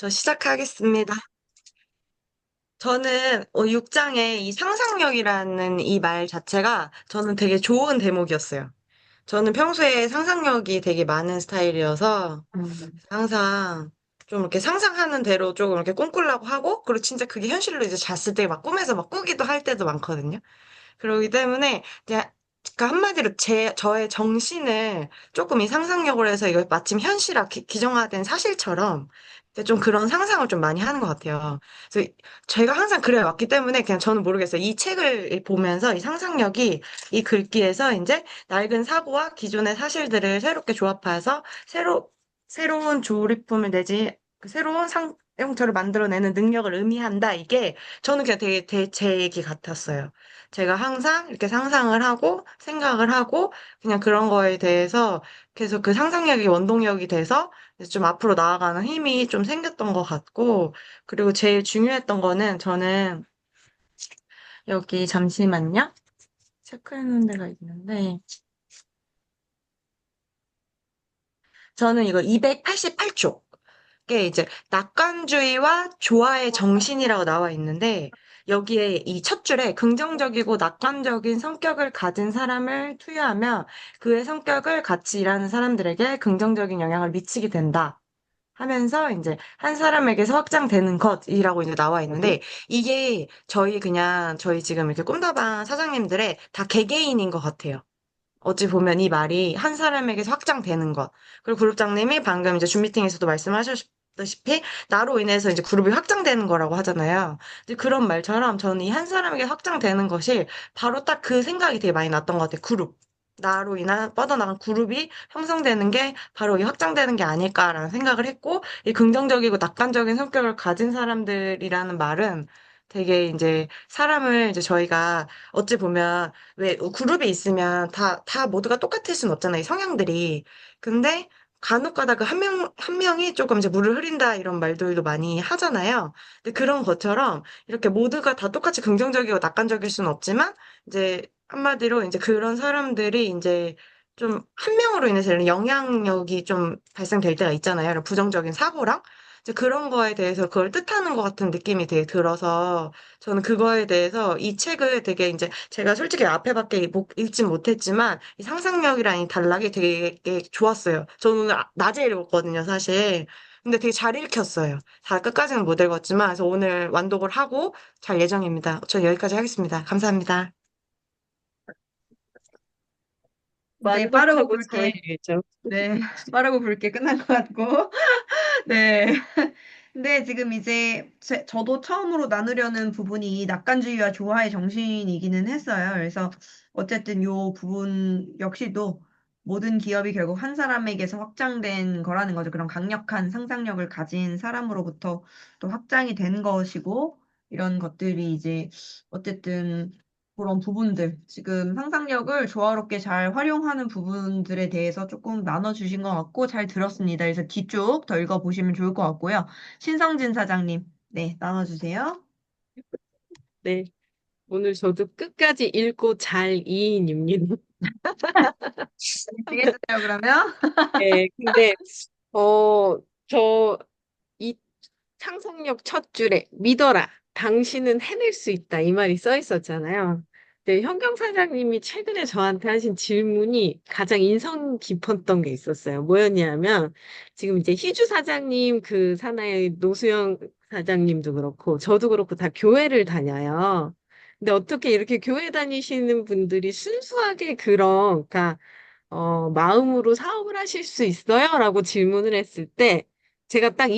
저 시작하겠습니다. 저는 6장의 이 상상력이라는 이 말 자체가 저는 되게 좋은 대목이었어요. 저는 평소에 상상력이 되게 많은 스타일이어서 항상 좀 이렇게 상상하는 대로 조금 이렇게 꿈꾸려고 하고, 그리고 진짜 그게 현실로 이제 잤을 때 막 꿈에서 막 꾸기도 할 때도 많거든요. 그러기 때문에 이제 그 한마디로 저의 정신을 조금 이 상상력으로 해서 이걸 마침 현실화, 기정화된 사실처럼 이제 좀 그런 상상을 좀 많이 하는 것 같아요. 그래서 제가 항상 그래 왔기 때문에 그냥 저는 모르겠어요. 이 책을 보면서 이 상상력이 이 글귀에서 이제 낡은 사고와 기존의 사실들을 새롭게 조합해서 새로운 조립품을 내지 그 새로운 형태를 만들어내는 능력을 의미한다. 이게 저는 그냥 되게 제 얘기 같았어요. 제가 항상 이렇게 상상을 하고 생각을 하고 그냥 그런 거에 대해서 계속 그 상상력이 원동력이 돼서 이제 좀 앞으로 나아가는 힘이 좀 생겼던 것 같고, 그리고 제일 중요했던 거는 저는 여기 잠시만요. 체크해놓은 데가 있는데 저는 이거 288쪽. 게 이제 낙관주의와 조화의 정신이라고 나와 있는데 여기에 이 첫 줄에 긍정적이고 낙관적인 성격을 가진 사람을 투여하며 그의 성격을 같이 일하는 사람들에게 긍정적인 영향을 미치게 된다. 하면서 이제 한 사람에게서 확장되는 것이라고 이제 나와 있는데 이게 저희 지금 이렇게 꿈다방 사장님들의 다 개개인인 것 같아요. 어찌 보면 이 말이 한 사람에게서 확장되는 것. 그리고 그룹장님이 방금 이제 줌 미팅에서도 말씀하셨다시피 나로 인해서 이제 그룹이 확장되는 거라고 하잖아요. 이제 그런 말처럼 저는 이 한 사람에게 확장되는 것이 바로 딱 그 생각이 되게 많이 났던 것 같아요. 그룹. 나로 인한 뻗어나간 그룹이 형성되는 게 바로 이 확장되는 게 아닐까라는 생각을 했고, 이 긍정적이고 낙관적인 성격을 가진 사람들이라는 말은 되게 이제 사람을 이제 저희가 어찌 보면 왜 그룹이 있으면 다 모두가 똑같을 순 없잖아요, 이 성향들이. 근데 간혹 가다가 한 명이 조금 이제 물을 흐린다 이런 말들도 많이 하잖아요. 근데 그런 것처럼 이렇게 모두가 다 똑같이 긍정적이고 낙관적일 수는 없지만 이제 한마디로 이제 그런 사람들이 이제 좀 한 명으로 인해서 이런 영향력이 좀 발생될 때가 있잖아요. 이런 부정적인 사고랑. 이제 그런 거에 대해서 그걸 뜻하는 것 같은 느낌이 되게 들어서 저는 그거에 대해서 이 책을 되게 이제 제가 솔직히 앞에밖에 읽진 못했지만 이 상상력이랑 이 단락이 되게 좋았어요. 저는 오늘 낮에 읽었거든요, 사실. 근데 되게 잘 읽혔어요. 다 끝까지는 못 읽었지만 그래서 오늘 완독을 하고 잘 예정입니다. 저 여기까지 하겠습니다. 감사합니다. 네, 빠르고 완독하고 잘 굵게, 읽죠. 네, 빠르고 굵게 끝난 것 같고, 네. 근데 지금 이제 저도 처음으로 나누려는 부분이 이 낙관주의와 조화의 정신이기는 했어요. 그래서 어쨌든 요 부분 역시도 모든 기업이 결국 한 사람에게서 확장된 거라는 거죠. 그런 강력한 상상력을 가진 사람으로부터 또 확장이 되는 것이고, 이런 것들이 이제 어쨌든 그런 부분들, 지금 상상력을 조화롭게 잘 활용하는 부분들에 대해서 조금 나눠주신 것 같고 잘 들었습니다. 그래서 뒤쪽 더 읽어보시면 좋을 것 같고요. 신성진 사장님, 네, 나눠주세요. 네. 오늘 저도 끝까지 읽고 잘 이인입니다. 파이팅 해주세요, 그러면. 네. 근데, 어, 저, 이 상상력 첫 줄에 믿어라. 당신은 해낼 수 있다. 이 말이 써 있었잖아요. 네, 현경 사장님이 최근에 저한테 하신 질문이 가장 인상 깊었던 게 있었어요. 뭐였냐면, 지금 이제 희주 사장님, 그 사나이 노수영 사장님도 그렇고, 저도 그렇고 다 교회를 다녀요. 근데 어떻게 이렇게 교회 다니시는 분들이 순수하게 그러니까 마음으로 사업을 하실 수 있어요? 라고 질문을 했을 때, 제가 딱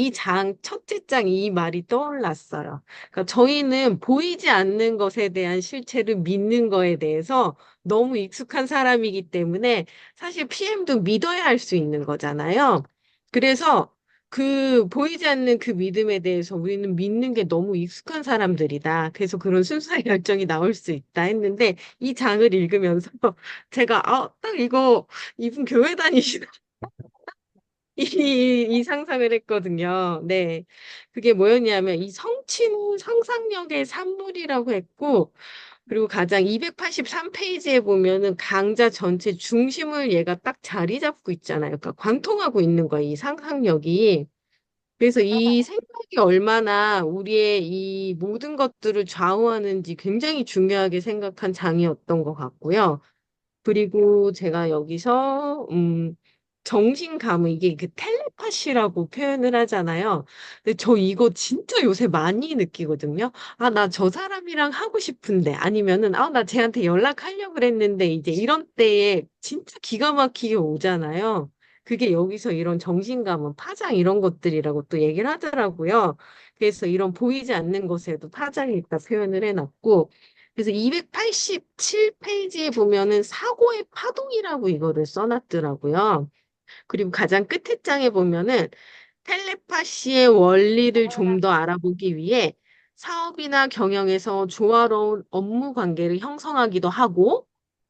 첫째 장 이 말이 떠올랐어요. 그러니까 저희는 보이지 않는 것에 대한 실체를 믿는 거에 대해서 너무 익숙한 사람이기 때문에 사실 PM도 믿어야 할 수 있는 거잖아요. 그래서 그 보이지 않는 그 믿음에 대해서 우리는 믿는 게 너무 익숙한 사람들이다. 그래서 그런 순수한 열정이 나올 수 있다 했는데 이 장을 읽으면서 제가 딱 이분 교회 다니시나 이 상상을 했거든요. 네. 그게 뭐였냐면 이 성취는 상상력의 산물이라고 했고 그리고 가장 283페이지에 보면은 강좌 전체 중심을 얘가 딱 자리 잡고 있잖아요. 그러니까 관통하고 있는 거예요. 이 상상력이. 그래서 이 생각이 얼마나 우리의 이 모든 것들을 좌우하는지 굉장히 중요하게 생각한 장이었던 것 같고요. 그리고 제가 여기서 정신 가문 이게 그 텔레파시라고 표현을 하잖아요. 근데 저 이거 진짜 요새 많이 느끼거든요. 아, 나 저 사람이랑 하고 싶은데 아니면은 아, 나 쟤한테 연락하려고 그랬는데 이제 이런 때에 진짜 기가 막히게 오잖아요. 그게 여기서 이런 정신 가문, 파장 이런 것들이라고 또 얘기를 하더라고요. 그래서 이런 보이지 않는 것에도 파장이 있다 표현을 해놨고 그래서 287페이지에 보면은 사고의 파동이라고 이거를 써놨더라고요. 그리고 가장 끝에 장에 보면은 텔레파시의 원리를 좀 더 알아보기 위해 사업이나 경영에서 조화로운 업무 관계를 형성하기도 하고,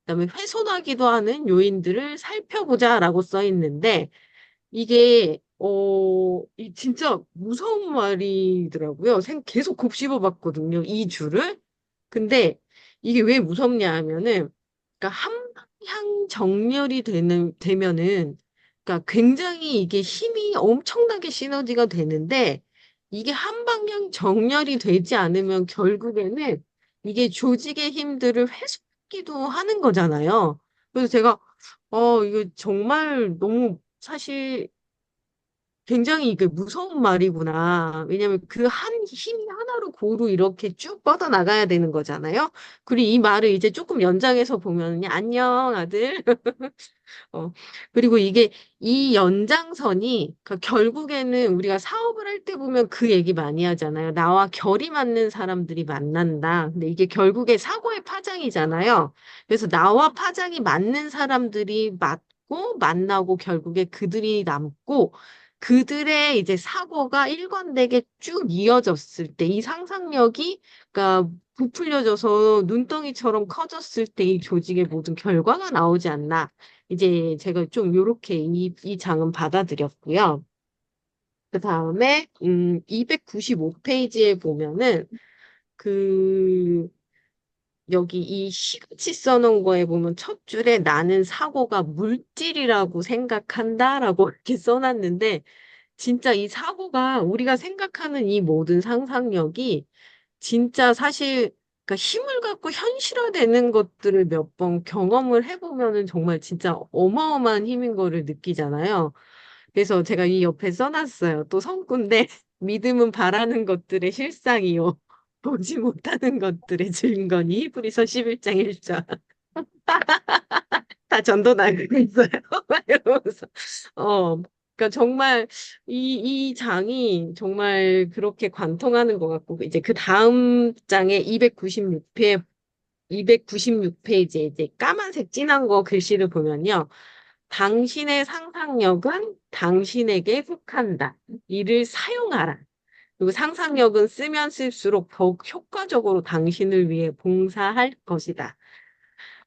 그다음에 훼손하기도 하는 요인들을 살펴보자라고 써 있는데, 이게 이 진짜 무서운 말이더라고요. 계속 곱씹어 봤거든요. 이 줄을. 근데 이게 왜 무섭냐 하면은 그러니까 한방향 정렬이 되면은 그러니까 굉장히 이게 힘이 엄청나게 시너지가 되는데 이게 한방향 정렬이 되지 않으면 결국에는 이게 조직의 힘들을 회수하기도 하는 거잖아요. 그래서 제가 이거 정말 너무 사실 굉장히 이게 무서운 말이구나. 왜냐면 그 한 힘이 하나로 고루 이렇게 쭉 뻗어나가야 되는 거잖아요. 그리고 이 말을 이제 조금 연장해서 보면, 안녕, 아들. 어, 그리고 이게 이 연장선이 결국에는 우리가 사업을 할 때 보면 그 얘기 많이 하잖아요. 나와 결이 맞는 사람들이 만난다. 근데 이게 결국에 사고의 파장이잖아요. 그래서 나와 파장이 맞는 사람들이 맞고 만나고 결국에 그들이 남고 그들의 이제 사고가 일관되게 쭉 이어졌을 때 이 상상력이 그러니까 부풀려져서 눈덩이처럼 커졌을 때 이 조직의 모든 결과가 나오지 않나. 이제 제가 좀 요렇게 이 장은 받아들였고요. 그 다음에, 295페이지에 보면은, 그, 여기 이 시같이 써놓은 거에 보면 첫 줄에 나는 사고가 물질이라고 생각한다라고 이렇게 써놨는데, 진짜 이 사고가 우리가 생각하는 이 모든 상상력이 진짜 사실 그러니까 힘을 갖고 현실화되는 것들을 몇 번 경험을 해보면은 정말 진짜 어마어마한 힘인 거를 느끼잖아요. 그래서 제가 이 옆에 써놨어요. 또 성구인데 믿음은 바라는 것들의 실상이요. 보지 못하는 것들의 증거니 히브리서 11장 1절. 다 전도 나고 있어요. 막 이러면서. 그러니까 정말 이 장이 정말 그렇게 관통하는 것 같고, 이제 그 다음 장에 296페이지에 이제 까만색 진한 거 글씨를 보면요. 당신의 상상력은 당신에게 속한다. 이를 사용하라. 그리고 상상력은 쓰면 쓸수록 더욱 효과적으로 당신을 위해 봉사할 것이다.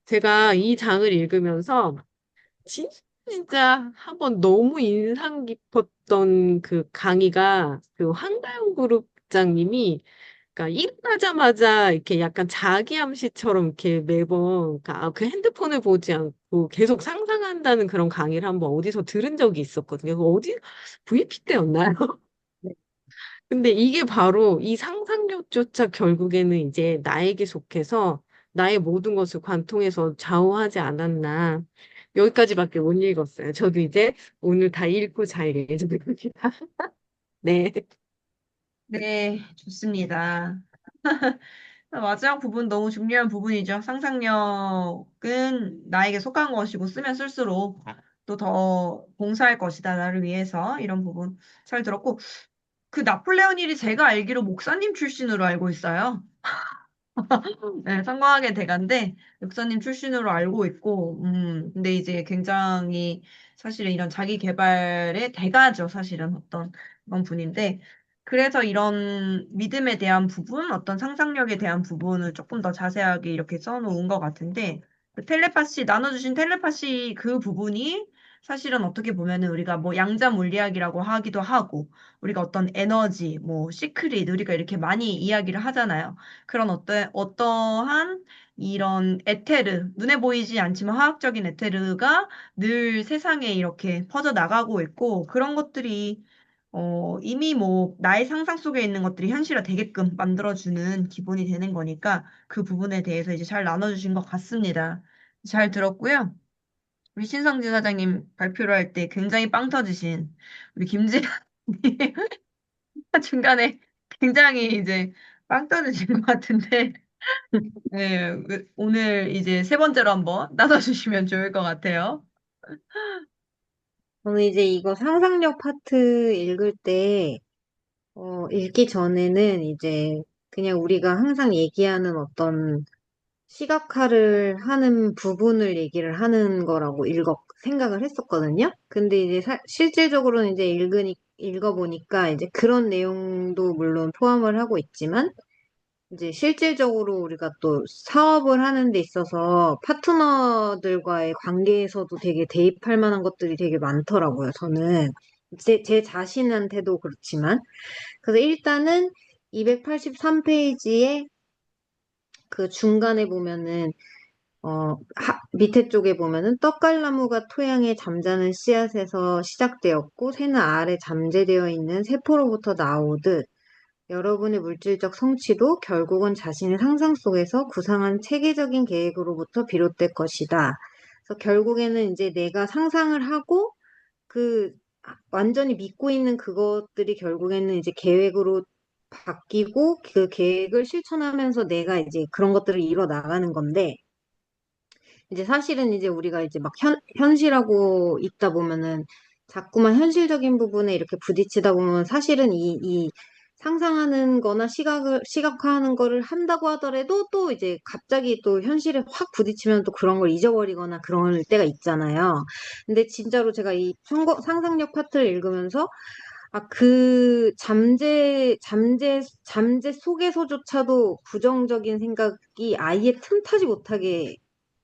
제가 이 장을 읽으면서 진짜 한번 너무 인상 깊었던 그 강의가 그 황가영 그룹장님이 그러니까 일어나자마자 이렇게 약간 자기 암시처럼 이렇게 매번 그러니까 그 핸드폰을 보지 않고 계속 상상한다는 그런 강의를 한번 어디서 들은 적이 있었거든요. 어디 VP 때였나요? 근데 이게 바로 이 상상력조차 결국에는 이제 나에게 속해서 나의 모든 것을 관통해서 좌우하지 않았나. 여기까지밖에 못 읽었어요. 저도 이제 오늘 다 읽고 잘 예정입니다. 네. 네, 좋습니다. 마지막 부분 너무 중요한 부분이죠. 상상력은 나에게 속한 것이고 쓰면 쓸수록 또 더 봉사할 것이다. 나를 위해서 이런 부분 잘 들었고 그 나폴레옹 힐이 제가 알기로 목사님 출신으로 알고 있어요. 네, 성공하게 대가인데 목사님 출신으로 알고 있고 근데 이제 굉장히 사실은 이런 자기 개발의 대가죠. 사실은 어떤 그런 분인데 그래서 이런 믿음에 대한 부분, 어떤 상상력에 대한 부분을 조금 더 자세하게 이렇게 써놓은 것 같은데 그 텔레파시 나눠주신 텔레파시 그 부분이 사실은 어떻게 보면은 우리가 뭐 양자 물리학이라고 하기도 하고 우리가 어떤 에너지, 뭐 시크릿 우리가 이렇게 많이 이야기를 하잖아요. 그런 어떠한 이런 에테르, 눈에 보이지 않지만 화학적인 에테르가 늘 세상에 이렇게 퍼져 나가고 있고, 그런 것들이 이미 뭐 나의 상상 속에 있는 것들이 현실화 되게끔 만들어주는 기본이 되는 거니까 그 부분에 대해서 이제 잘 나눠주신 것 같습니다. 잘 들었고요. 우리 신성진 사장님 발표를 할 때 굉장히 빵 터지신 우리 김지현님 중간에 굉장히 이제 빵 터지신 것 같은데 네, 오늘 이제 세 번째로 한번 나눠주시면 좋을 것 같아요. 저는 이제 이거 상상력 파트 읽을 때, 읽기 전에는 이제 그냥 우리가 항상 얘기하는 어떤 시각화를 하는 부분을 얘기를 하는 거라고 생각을 했었거든요. 근데 이제 실질적으로는 이제 읽어보니까 이제 그런 내용도 물론 포함을 하고 있지만, 이제 실질적으로 우리가 또 사업을 하는 데 있어서 파트너들과의 관계에서도 되게 대입할 만한 것들이 되게 많더라고요, 저는. 제 자신한테도 그렇지만. 그래서 일단은 283페이지에 그 중간에 보면은, 밑에 쪽에 보면은 떡갈나무가 토양에 잠자는 씨앗에서 시작되었고, 새는 알에 잠재되어 있는 세포로부터 나오듯, 여러분의 물질적 성취도 결국은 자신의 상상 속에서 구상한 체계적인 계획으로부터 비롯될 것이다. 그래서 결국에는 이제 내가 상상을 하고 그 완전히 믿고 있는 그것들이 결국에는 이제 계획으로 바뀌고 그 계획을 실천하면서 내가 이제 그런 것들을 이뤄 나가는 건데 이제 사실은 이제 우리가 이제 막 현실하고 있다 보면은 자꾸만 현실적인 부분에 이렇게 부딪히다 보면 사실은 이 상상하는 거나 시각화하는 거를 한다고 하더라도 또 이제 갑자기 또 현실에 확 부딪히면 또 그런 걸 잊어버리거나 그럴 때가 있잖아요. 근데 진짜로 제가 이 상상력 파트를 읽으면서 그 잠재 속에서조차도 부정적인 생각이 아예 틈타지 못하게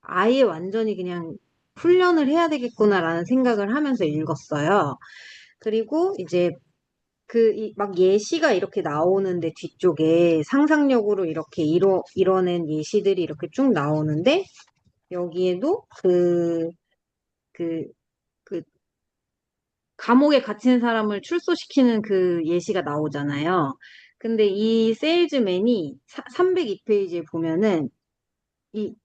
아예 완전히 그냥 훈련을 해야 되겠구나라는 생각을 하면서 읽었어요. 그리고 이제 막 예시가 이렇게 나오는데 뒤쪽에 상상력으로 이렇게 이뤄낸 예시들이 이렇게 쭉 나오는데 여기에도 그, 그 감옥에 갇힌 사람을 출소시키는 그 예시가 나오잖아요. 근데 이 세일즈맨이 302페이지에 보면은 이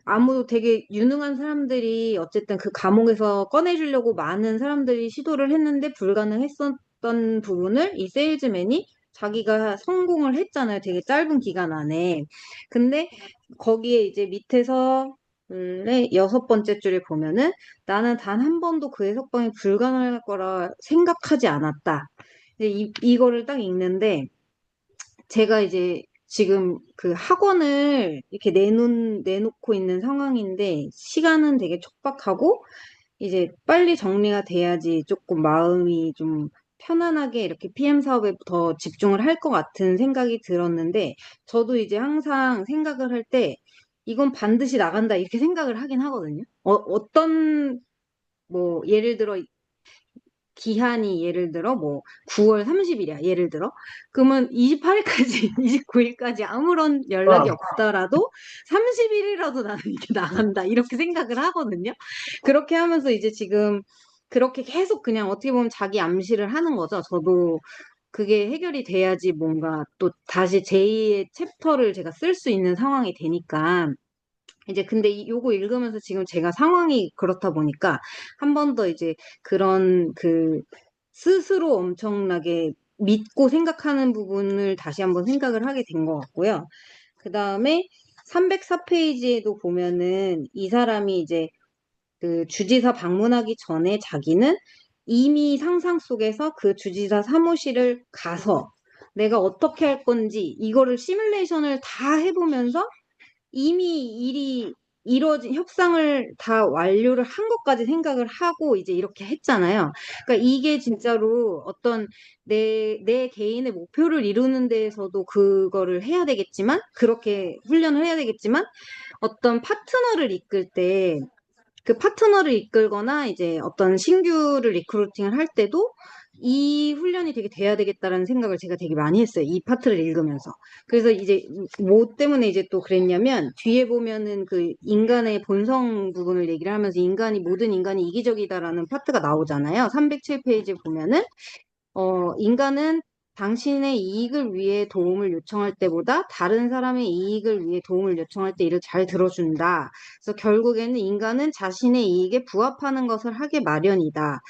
아무도 되게 유능한 사람들이 어쨌든 그 감옥에서 꺼내주려고 많은 사람들이 시도를 했는데 불가능했었던 부분을 이 세일즈맨이 자기가 성공을 했잖아요. 되게 짧은 기간 안에. 근데 거기에 이제 밑에서 여섯 번째 줄에 보면은 나는 단 한 번도 그 해석방이 불가능할 거라 생각하지 않았다. 이제 이거를 딱 읽는데 제가 이제 지금 그 학원을 이렇게 내놓고 있는 상황인데, 시간은 되게 촉박하고, 이제 빨리 정리가 돼야지 조금 마음이 좀 편안하게 이렇게 PM 사업에 더 집중을 할 것 같은 생각이 들었는데, 저도 이제 항상 생각을 할 때, 이건 반드시 나간다, 이렇게 생각을 하긴 하거든요. 뭐, 예를 들어, 기한이 예를 들어 뭐 9월 30일이야 예를 들어 그러면 28일까지 29일까지 아무런 연락이 없더라도 30일이라도 나는 이게 나간다 이렇게 생각을 하거든요. 그렇게 하면서 이제 지금 그렇게 계속 그냥 어떻게 보면 자기 암시를 하는 거죠. 저도 그게 해결이 돼야지 뭔가 또 다시 제2의 챕터를 제가 쓸 수 있는 상황이 되니까 이제 근데 요거 읽으면서 지금 제가 상황이 그렇다 보니까 한 번 더 이제 그런 스스로 엄청나게 믿고 생각하는 부분을 다시 한번 생각을 하게 된 것 같고요. 그 다음에 304페이지에도 보면은 이 사람이 이제 그 주지사 방문하기 전에 자기는 이미 상상 속에서 그 주지사 사무실을 가서 내가 어떻게 할 건지 이거를 시뮬레이션을 다 해보면서 이미 일이 이루어진 협상을 다 완료를 한 것까지 생각을 하고 이제 이렇게 했잖아요. 그러니까 이게 진짜로 어떤 내 개인의 목표를 이루는 데에서도 그거를 해야 되겠지만, 그렇게 훈련을 해야 되겠지만, 어떤 파트너를 이끌 때, 그 파트너를 이끌거나 이제 어떤 신규를 리크루팅을 할 때도 이 훈련이 되게 돼야 되겠다라는 생각을 제가 되게 많이 했어요. 이 파트를 읽으면서. 그래서 이제 뭐 때문에 이제 또 그랬냐면 뒤에 보면은 그 인간의 본성 부분을 얘기를 하면서 모든 인간이 이기적이다라는 파트가 나오잖아요. 307페이지 보면은 인간은 당신의 이익을 위해 도움을 요청할 때보다 다른 사람의 이익을 위해 도움을 요청할 때 이를 잘 들어준다. 그래서 결국에는 인간은 자신의 이익에 부합하는 것을 하게 마련이다.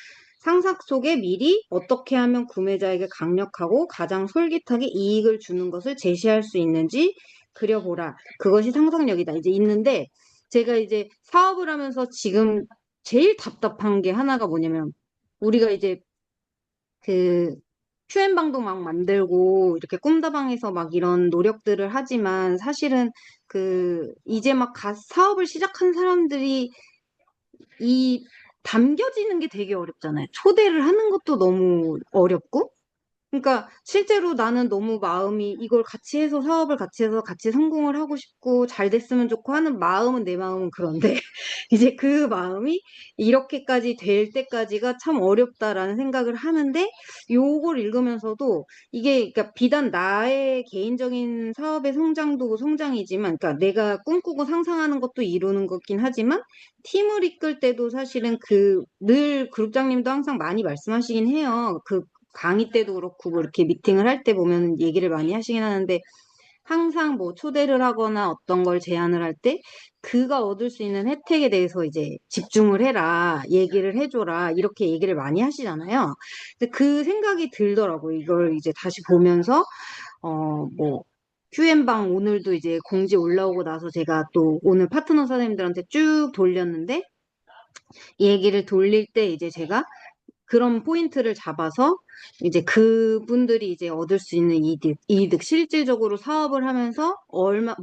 상상 속에 미리 어떻게 하면 구매자에게 강력하고 가장 솔깃하게 이익을 주는 것을 제시할 수 있는지 그려보라. 그것이 상상력이다. 이제 있는데 제가 이제 사업을 하면서 지금 제일 답답한 게 하나가 뭐냐면 우리가 이제 그 QM방도 막 만들고 이렇게 꿈다방에서 막 이런 노력들을 하지만 사실은 이제 막 사업을 시작한 사람들이 이 담겨지는 게 되게 어렵잖아요. 초대를 하는 것도 너무 어렵고 그러니까 실제로 나는 너무 마음이 이걸 같이 해서 사업을 같이 해서 같이 성공을 하고 싶고 잘 됐으면 좋고 하는 마음은 내 마음은 그런데 이제 그 마음이 이렇게까지 될 때까지가 참 어렵다라는 생각을 하는데 요걸 읽으면서도 이게 그러니까 비단 나의 개인적인 사업의 성장도 성장이지만 그러니까 내가 꿈꾸고 상상하는 것도 이루는 거긴 하지만 팀을 이끌 때도 사실은 늘 그룹장님도 항상 많이 말씀하시긴 해요. 강의 때도 그렇고 뭐 이렇게 미팅을 할 때 보면 얘기를 많이 하시긴 하는데 항상 뭐 초대를 하거나 어떤 걸 제안을 할 때 그가 얻을 수 있는 혜택에 대해서 이제 집중을 해라, 얘기를 해줘라 이렇게 얘기를 많이 하시잖아요. 근데 그 생각이 들더라고요. 이걸 이제 다시 보면서 뭐 QM방 오늘도 이제 공지 올라오고 나서 제가 또 오늘 파트너 사장님들한테 쭉 돌렸는데 얘기를 돌릴 때 이제 제가 그런 포인트를 잡아서 이제 그분들이 이제 얻을 수 있는 이득, 실질적으로 사업을 하면서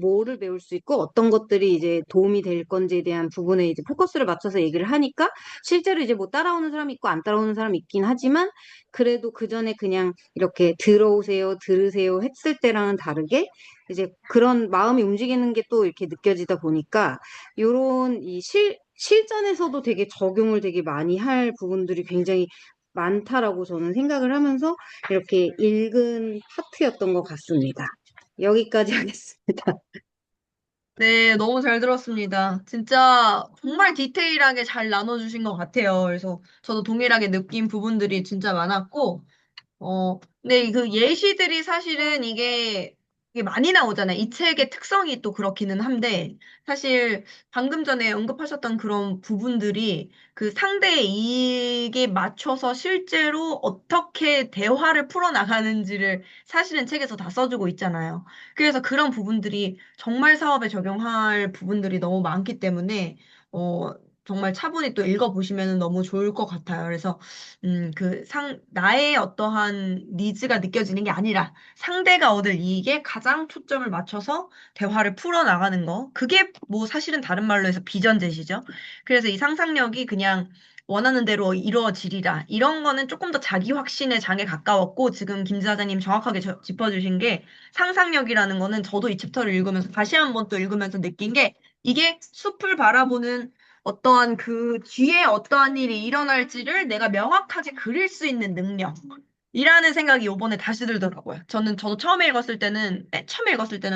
뭐를 배울 수 있고 어떤 것들이 이제 도움이 될 건지에 대한 부분에 이제 포커스를 맞춰서 얘기를 하니까 실제로 이제 뭐 따라오는 사람이 있고 안 따라오는 사람이 있긴 하지만 그래도 그 전에 그냥 이렇게 들어오세요, 들으세요 했을 때랑은 다르게 이제 그런 마음이 움직이는 게 또 이렇게 느껴지다 보니까 요런 실전에서도 되게 적용을 되게 많이 할 부분들이 굉장히 많다라고 저는 생각을 하면서 이렇게 읽은 파트였던 것 같습니다. 여기까지 하겠습니다. 네, 너무 잘 들었습니다. 진짜 정말 디테일하게 잘 나눠주신 것 같아요. 그래서 저도 동일하게 느낀 부분들이 진짜 많았고, 근데 그 예시들이 사실은 이게 많이 나오잖아요. 이 책의 특성이 또 그렇기는 한데, 사실 방금 전에 언급하셨던 그런 부분들이 그 상대의 이익에 맞춰서 실제로 어떻게 대화를 풀어나가는지를 사실은 책에서 다 써주고 있잖아요. 그래서 그런 부분들이 정말 사업에 적용할 부분들이 너무 많기 때문에, 어, 정말 차분히 또 읽어보시면 너무 좋을 것 같아요. 그래서 나의 어떠한 니즈가 느껴지는 게 아니라 상대가 얻을 이익에 가장 초점을 맞춰서 대화를 풀어나가는 거. 그게 뭐 사실은 다른 말로 해서 비전 제시죠. 그래서 이 상상력이 그냥 원하는 대로 이루어지리라. 이런 거는 조금 더 자기 확신의 장에 가까웠고, 지금 김 지사장님 정확하게 짚어주신 게 상상력이라는 거는 저도 이 챕터를 읽으면서 다시 한번 또 읽으면서 느낀 게 이게 숲을 바라보는 어떠한 그 뒤에 어떠한 일이 일어날지를 내가 명확하게 그릴 수 있는 능력. 이라는 생각이 요번에 다시 들더라고요. 저도 처음에 읽었을 때는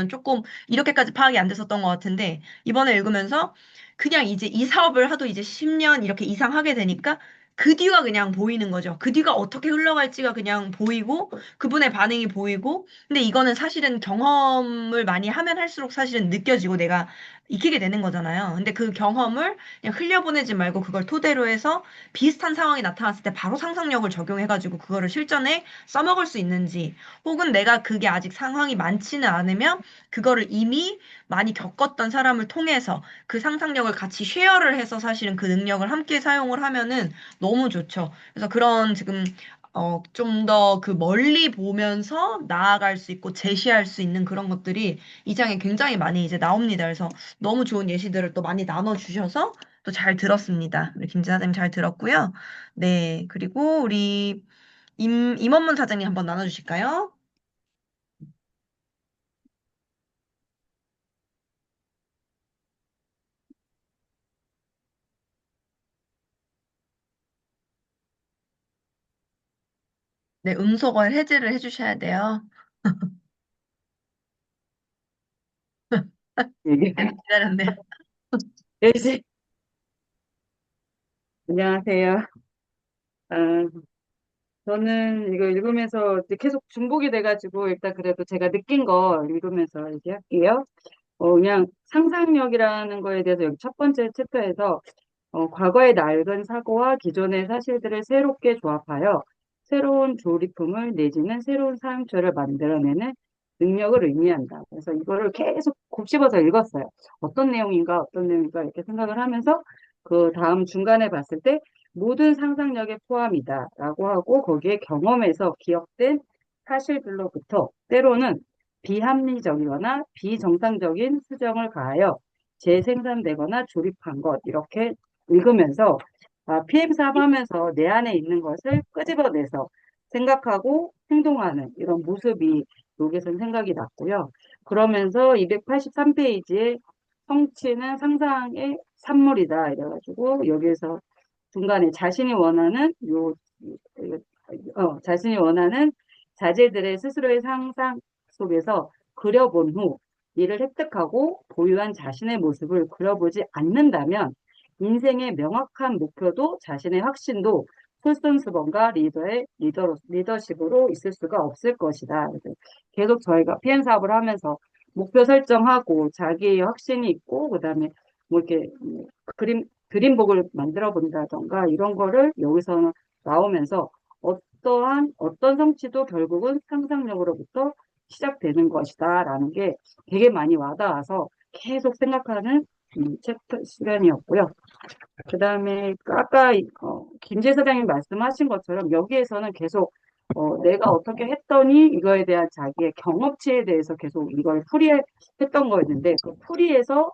조금 이렇게까지 파악이 안 됐었던 것 같은데, 이번에 읽으면서 그냥 이제 이 사업을 하도 이제 10년 이렇게 이상 하게 되니까 그 뒤가 그냥 보이는 거죠. 그 뒤가 어떻게 흘러갈지가 그냥 보이고, 그분의 반응이 보이고, 근데 이거는 사실은 경험을 많이 하면 할수록 사실은 느껴지고 내가 익히게 되는 거잖아요. 근데 그 경험을 그냥 흘려보내지 말고 그걸 토대로 해서 비슷한 상황이 나타났을 때 바로 상상력을 적용해가지고 그거를 실전에 써먹을 수 있는지, 혹은 내가 그게 아직 상황이 많지는 않으면 그거를 이미 많이 겪었던 사람을 통해서 그 상상력을 같이 쉐어를 해서 사실은 그 능력을 함께 사용을 하면은 너무 좋죠. 그래서 그런 지금 좀 더 그 멀리 보면서 나아갈 수 있고 제시할 수 있는 그런 것들이 이 장에 굉장히 많이 이제 나옵니다. 그래서 너무 좋은 예시들을 또 많이 나눠주셔서 또 잘 들었습니다. 우리 김진아 선생님 잘 들었고요. 네, 그리고 우리 임원문 사장님 한번 나눠주실까요? 네, 음소거 해제를 해주셔야 돼요. 기다렸네요. 열심히. 안녕하세요. 저는 이거 읽으면서 이제 계속 중복이 돼가지고 일단 그래도 제가 느낀 거 읽으면서 얘기할게요. 그냥 상상력이라는 거에 대해서 여기 첫 번째 챕터에서 과거의 낡은 사고와 기존의 사실들을 새롭게 조합하여 새로운 조리품을 내지는 새로운 사용처를 만들어내는 능력을 의미한다. 그래서 이거를 계속 곱씹어서 읽었어요. 어떤 내용인가 이렇게 생각을 하면서 그 다음 중간에 봤을 때 모든 상상력의 포함이다라고 하고 거기에 경험에서 기억된 사실들로부터 때로는 비합리적이거나 비정상적인 수정을 가하여 재생산되거나 조립한 것 이렇게 읽으면서 PM 사업하면서 내 안에 있는 것을 끄집어내서 생각하고 행동하는 이런 모습이 여기서는 생각이 났고요. 그러면서 283페이지에 성취는 상상의 산물이다 이래가지고 여기에서 중간에 자신이 원하는 자질들의 스스로의 상상 속에서 그려본 후 이를 획득하고 보유한 자신의 모습을 그려보지 않는다면 인생의 명확한 목표도 자신의 확신도 솔선수범과 리더십으로 있을 수가 없을 것이다. 그래서 계속 저희가 PM 사업을 하면서 목표 설정하고 자기의 확신이 있고 그다음에 뭐 이렇게 그림복을 만들어 본다던가 이런 거를 여기서 나오면서 어떤 성취도 결국은 상상력으로부터 시작되는 것이다라는 게 되게 많이 와닿아서 계속 생각하는 챕터 시간이었고요. 그 다음에 아까 김재 사장님 말씀하신 것처럼 여기에서는 계속 내가 어떻게 했더니 이거에 대한 자기의 경험치에 대해서 계속 이걸 풀이했던 거였는데 그 풀이에서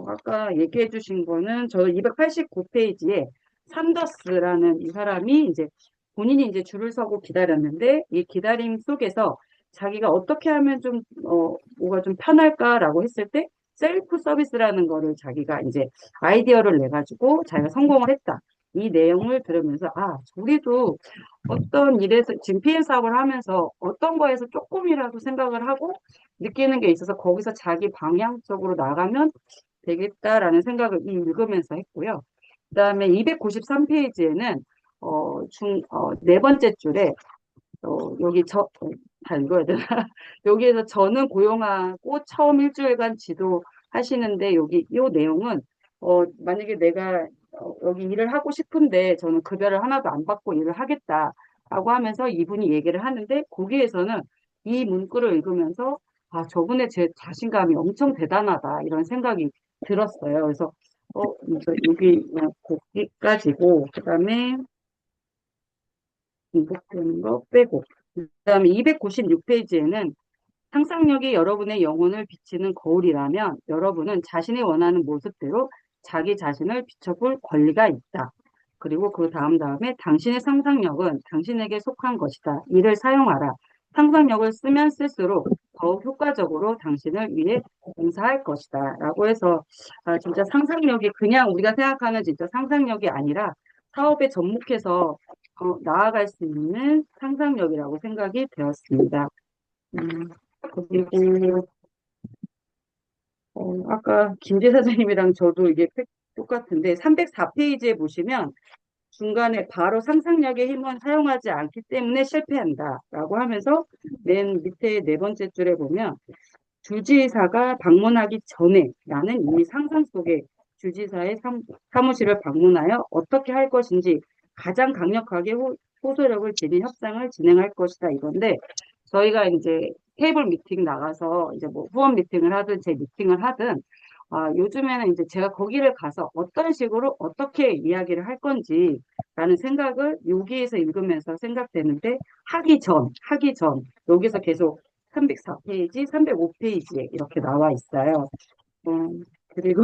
아까 얘기해 주신 거는 저 289페이지에 산더스라는 이 사람이 이제 본인이 이제 줄을 서고 기다렸는데 이 기다림 속에서 자기가 어떻게 하면 좀 뭐가 좀 편할까라고 했을 때 셀프 서비스라는 거를 자기가 이제 아이디어를 내 가지고 자기가 성공을 했다. 이 내용을 들으면서 우리도 어떤 일에서 지금 PM 사업을 하면서 어떤 거에서 조금이라도 생각을 하고 느끼는 게 있어서 거기서 자기 방향적으로 나가면 되겠다라는 생각을 읽으면서 했고요. 그다음에 293페이지에는 네 번째 줄에 여기 다 읽어야 되나? 여기에서 저는 고용하고 처음 일주일간 지도하시는데 여기 이 내용은 만약에 내가 여기 일을 하고 싶은데 저는 급여를 하나도 안 받고 일을 하겠다라고 하면서 이분이 얘기를 하는데 거기에서는 이 문구를 읽으면서 저분의 제 자신감이 엄청 대단하다 이런 생각이 들었어요. 그래서 이제 여기 거기까지고 그다음에 반복되는 거 빼고 그다음에 296페이지에는 상상력이 여러분의 영혼을 비치는 거울이라면 여러분은 자신이 원하는 모습대로 자기 자신을 비춰볼 권리가 있다. 그리고 그 다음에 당신의 상상력은 당신에게 속한 것이다. 이를 사용하라. 상상력을 쓰면 쓸수록 더욱 효과적으로 당신을 위해 봉사할 것이다. 라고 해서 진짜 상상력이 그냥 우리가 생각하는 진짜 상상력이 아니라 사업에 접목해서 나아갈 수 있는 상상력이라고 생각이 되었습니다. 그리고 아까 김재 사장님이랑 저도 이게 똑같은데 304페이지에 보시면 중간에 바로 상상력의 힘은 사용하지 않기 때문에 실패한다라고 하면서 맨 밑에 네 번째 줄에 보면 주지사가 방문하기 전에 나는 이미 상상 속에 주지사의 사무실을 방문하여 어떻게 할 것인지 가장 강력하게 호소력을 지닌 협상을 진행할 것이다 이건데 저희가 이제 테이블 미팅 나가서 이제 뭐 후원 미팅을 하든 제 미팅을 하든 요즘에는 이제 제가 거기를 가서 어떤 식으로 어떻게 이야기를 할 건지라는 생각을 여기에서 읽으면서 생각되는데 하기 전 여기서 계속 304페이지, 305페이지에 이렇게 나와 있어요. 그리고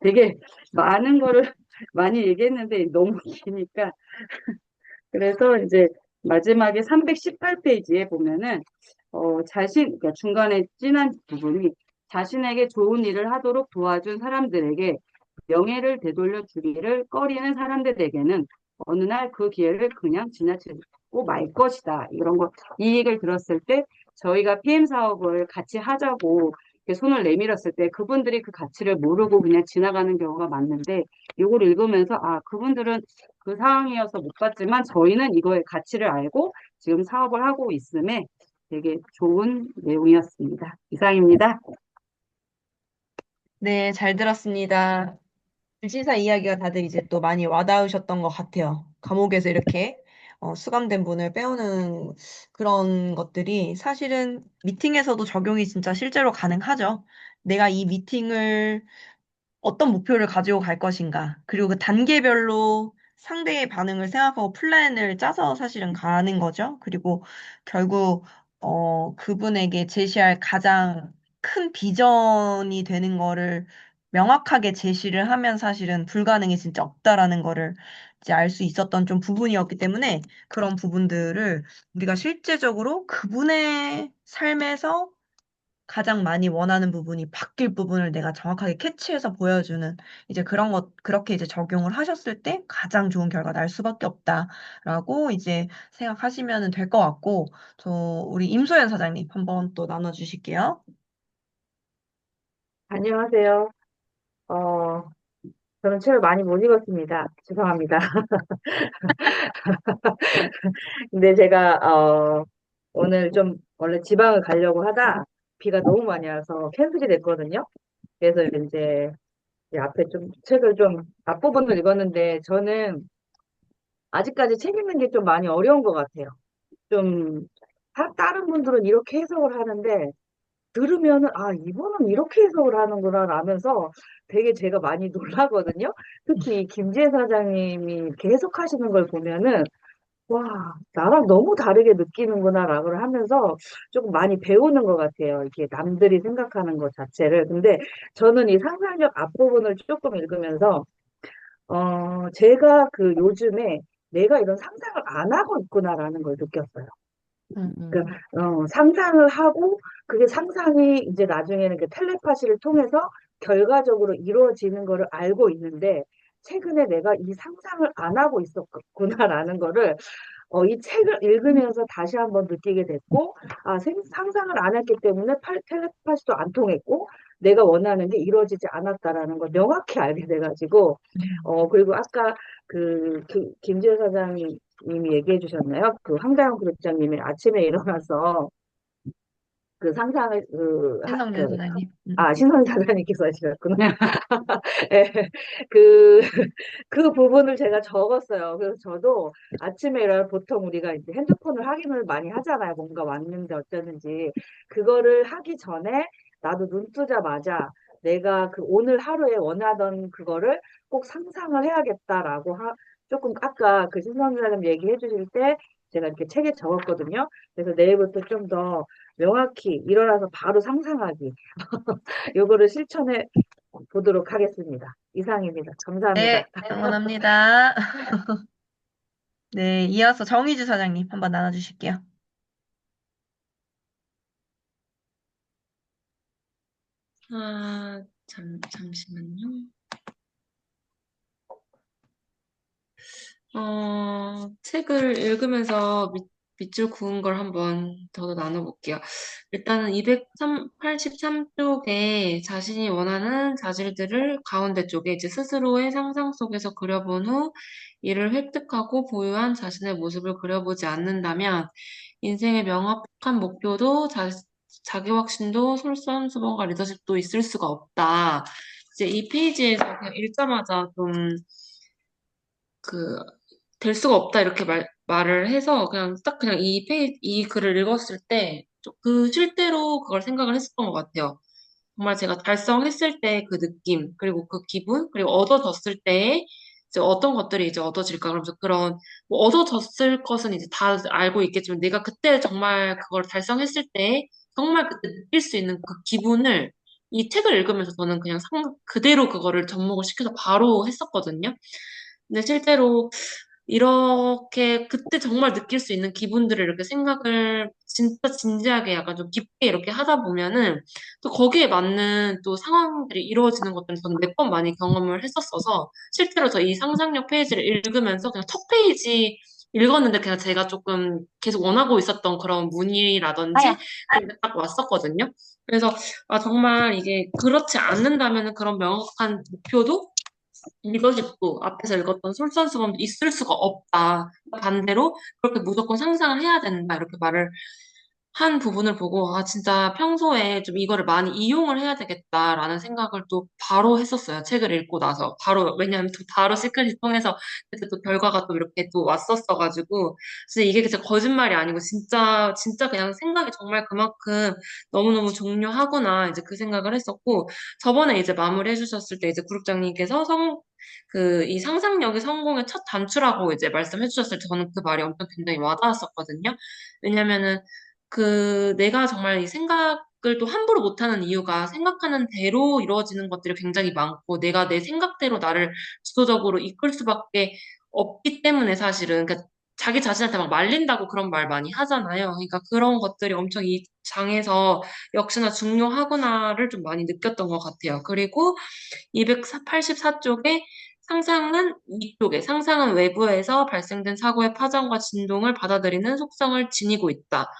되게 많은 거를 많이 얘기했는데 너무 기니까 그래서 이제 마지막에 318페이지에 보면은 그러니까 중간에 진한 부분이 자신에게 좋은 일을 하도록 도와준 사람들에게 명예를 되돌려 주기를 꺼리는 사람들에게는 어느 날 그 기회를 그냥 지나치고 말 것이다. 이 얘기를 들었을 때 저희가 PM 사업을 같이 하자고 이렇게 손을 내밀었을 때 그분들이 그 가치를 모르고 그냥 지나가는 경우가 많은데 이걸 읽으면서 아, 그분들은 그 상황이어서 못 봤지만 저희는 이거의 가치를 알고 지금 사업을 하고 있음에 되게 좋은 내용이었습니다. 이상입니다. 네, 잘 들었습니다. 불신사 이야기가 다들 이제 또 많이 와닿으셨던 것 같아요. 감옥에서 이렇게 수감된 분을 빼오는 그런 것들이 사실은 미팅에서도 적용이 진짜 실제로 가능하죠. 내가 이 미팅을 어떤 목표를 가지고 갈 것인가, 그리고 그 단계별로 상대의 반응을 생각하고 플랜을 짜서 사실은 가는 거죠. 그리고 결국, 그분에게 제시할 가장 큰 비전이 되는 거를 명확하게 제시를 하면 사실은 불가능이 진짜 없다라는 거를 이제 알 수 있었던 좀 부분이었기 때문에 그런 부분들을 우리가 실제적으로 그분의 삶에서 가장 많이 원하는 부분이 바뀔 부분을 내가 정확하게 캐치해서 보여주는 이제 그런 것, 그렇게 이제 적용을 하셨을 때 가장 좋은 결과 날 수밖에 없다라고 이제 생각하시면 될 것 같고, 우리 임소연 사장님 한번 또 나눠주실게요. 안녕하세요. 어, 저는 책을 많이 못 읽었습니다. 죄송합니다. 근데 제가, 오늘 좀, 원래 지방을 가려고 하다 비가 너무 많이 와서 캔슬이 됐거든요. 그래서 이제 이 앞에 좀 책을 좀 앞부분을 읽었는데 저는 아직까지 책 읽는 게 좀 많이 어려운 것 같아요. 좀, 다른 분들은 이렇게 해석을 하는데 들으면은 아 이분은 이렇게 해석을 하는구나 라면서 되게 제가 많이 놀라거든요. 특히 김지혜 사장님이 이렇게 해석하시는 걸 보면은 와 나랑 너무 다르게 느끼는구나라고 하면서 조금 많이 배우는 것 같아요. 이게 남들이 생각하는 것 자체를. 근데 저는 이 상상력 앞부분을 조금 읽으면서 제가 그 요즘에 내가 이런 상상을 안 하고 있구나라는 걸 느꼈어요. 그러니까 상상을 하고 그게 상상이 이제 나중에는 그 텔레파시를 통해서 결과적으로 이루어지는 거를 알고 있는데 최근에 내가 이 상상을 안 하고 있었구나라는 거를 이 책을 읽으면서 다시 한번 느끼게 됐고 아, 상상을 안 했기 때문에 텔레파시도 안 통했고 내가 원하는 게 이루어지지 않았다라는 걸 명확히 알게 돼가지고 그리고 아까 김지혜 사장님이 얘기해 주셨나요? 그 황다영 그룹장님이 아침에 일어나서 그 상상을 신성재 사장님. 신선 사장님께서 하시셨구나. 예, 그, 그 부분을 제가 적었어요. 그래서 저도 아침에 일어나 보통 우리가 이제 핸드폰을 확인을 많이 하잖아요. 뭔가 왔는지 어쩌는지. 그거를 하기 전에 나도 눈 뜨자마자 내가 그 오늘 하루에 원하던 그거를 꼭 상상을 해야겠다라고 조금 아까 그 신선 사장님 얘기해 주실 때 제가 이렇게 책에 적었거든요. 그래서 내일부터 좀 더 명확히 일어나서 바로 상상하기. 요거를 실천해 보도록 하겠습니다. 이상입니다. 감사합니다. 네, 응원합니다. 네, 이어서 정의주 사장님 한번 나눠주실게요. 잠시만요. 책을 읽으면서 밑줄 그은 걸 한번 더 나눠볼게요. 일단은 283쪽에 자신이 원하는 자질들을 가운데 쪽에 이제 스스로의 상상 속에서 그려본 후 이를 획득하고 보유한 자신의 모습을 그려보지 않는다면 인생의 명확한 목표도 자기 확신도 솔선수범과 리더십도 있을 수가 없다. 이제 이 페이지에서 그냥 읽자마자 좀 그, 될 수가 없다, 이렇게 말을 해서, 그냥 딱 그냥 이 글을 읽었을 때, 그 실제로 그걸 생각을 했었던 것 같아요. 정말 제가 달성했을 때 그 느낌, 그리고 그 기분, 그리고 얻어졌을 때, 이제 어떤 것들이 이제 얻어질까. 그러면서 그런, 뭐 얻어졌을 것은 이제 다 알고 있겠지만, 내가 그때 정말 그걸 달성했을 때, 정말 그때 느낄 수 있는 그 기분을 이 책을 읽으면서 저는 그냥 그대로 그거를 접목을 시켜서 바로 했었거든요. 근데 실제로 이렇게 그때 정말 느낄 수 있는 기분들을 이렇게 생각을 진짜 진지하게 약간 좀 깊게 이렇게 하다 보면은 또 거기에 맞는 또 상황들이 이루어지는 것들을 저는 몇 번 많이 경험을 했었어서 실제로 저 이 상상력 페이지를 읽으면서 그냥 첫 페이지 읽었는데 그냥 제가 조금 계속 원하고 있었던 그런 문의라든지 그런 게 딱 왔었거든요. 그래서 아 정말 이게 그렇지 않는다면 그런 명확한 목표도 리더십도 앞에서 읽었던 솔선수범도 있을 수가 없다. 반대로 그렇게 무조건 상상을 해야 된다. 이렇게 말을 한 부분을 보고, 아, 진짜 평소에 좀 이거를 많이 이용을 해야 되겠다라는 생각을 또 바로 했었어요. 책을 읽고 나서. 바로, 왜냐면 또 바로 시크릿 통해서 그때 또 결과가 또 이렇게 또 왔었어가지고, 진짜 이게 진짜 거짓말이 아니고, 진짜 그냥 생각이 정말 그만큼 너무너무 중요하구나, 이제 그 생각을 했었고, 저번에 이제 마무리 해주셨을 때 이제 구룹장님께서 이 상상력이 성공의 첫 단추라고 이제 말씀해 주셨을 때 저는 그 말이 엄청 굉장히 와닿았었거든요. 왜냐면은 내가 정말 이 생각을 또 함부로 못하는 이유가 생각하는 대로 이루어지는 것들이 굉장히 많고 내가 내 생각대로 나를 주도적으로 이끌 수밖에 없기 때문에 사실은 그러니까 자기 자신한테 막 말린다고 그런 말 많이 하잖아요. 그러니까 그런 것들이 엄청 이 장에서 역시나 중요하구나를 좀 많이 느꼈던 것 같아요. 그리고 284쪽에 상상은 외부에서 발생된 사고의 파장과 진동을 받아들이는 속성을 지니고 있다.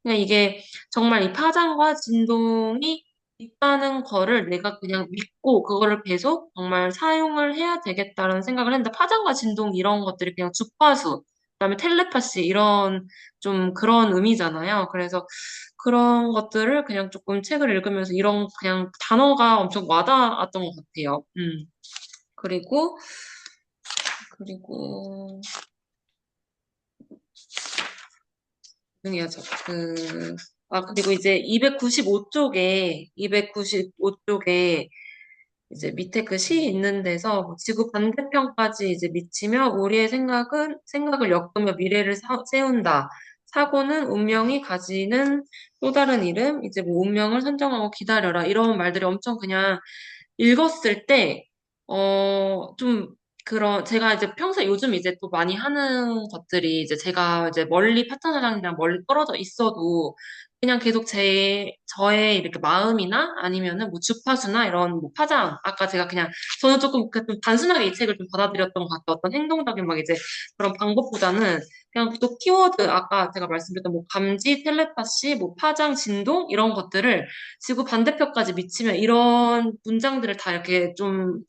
그냥 이게 정말 이 파장과 진동이 있다는 거를 내가 그냥 믿고 그거를 계속 정말 사용을 해야 되겠다라는 생각을 했는데 파장과 진동 이런 것들이 그냥 주파수, 그다음에 텔레파시 이런 좀 그런 의미잖아요. 그래서 그런 것들을 그냥 조금 책을 읽으면서 이런 그냥 단어가 엄청 와닿았던 것 같아요. 그리고 그리고 중요하죠. 그리고 이제 295쪽에 이제 밑에 그 시 있는 데서 뭐 지구 반대편까지 이제 미치며 우리의 생각을 엮으며 미래를 세운다. 사고는 운명이 가지는 또 다른 이름, 이제 뭐 운명을 선정하고 기다려라. 이런 말들이 엄청 그냥 읽었을 때, 제가 이제 평소에 요즘 이제 또 많이 하는 것들이 이제 제가 이제 멀리 파트너 사장님이랑 멀리 떨어져 있어도 그냥 계속 저의 이렇게 마음이나 아니면은 뭐 주파수나 이런 뭐 파장, 아까 제가 그냥, 저는 조금 좀 단순하게 이 책을 좀 받아들였던 것 같아요. 어떤 행동적인 막 이제 그런 방법보다는 그냥 또 키워드, 아까 제가 말씀드렸던 뭐 감지, 텔레파시, 뭐 파장, 진동, 이런 것들을 지구 반대편까지 미치면 이런 문장들을 다 이렇게 좀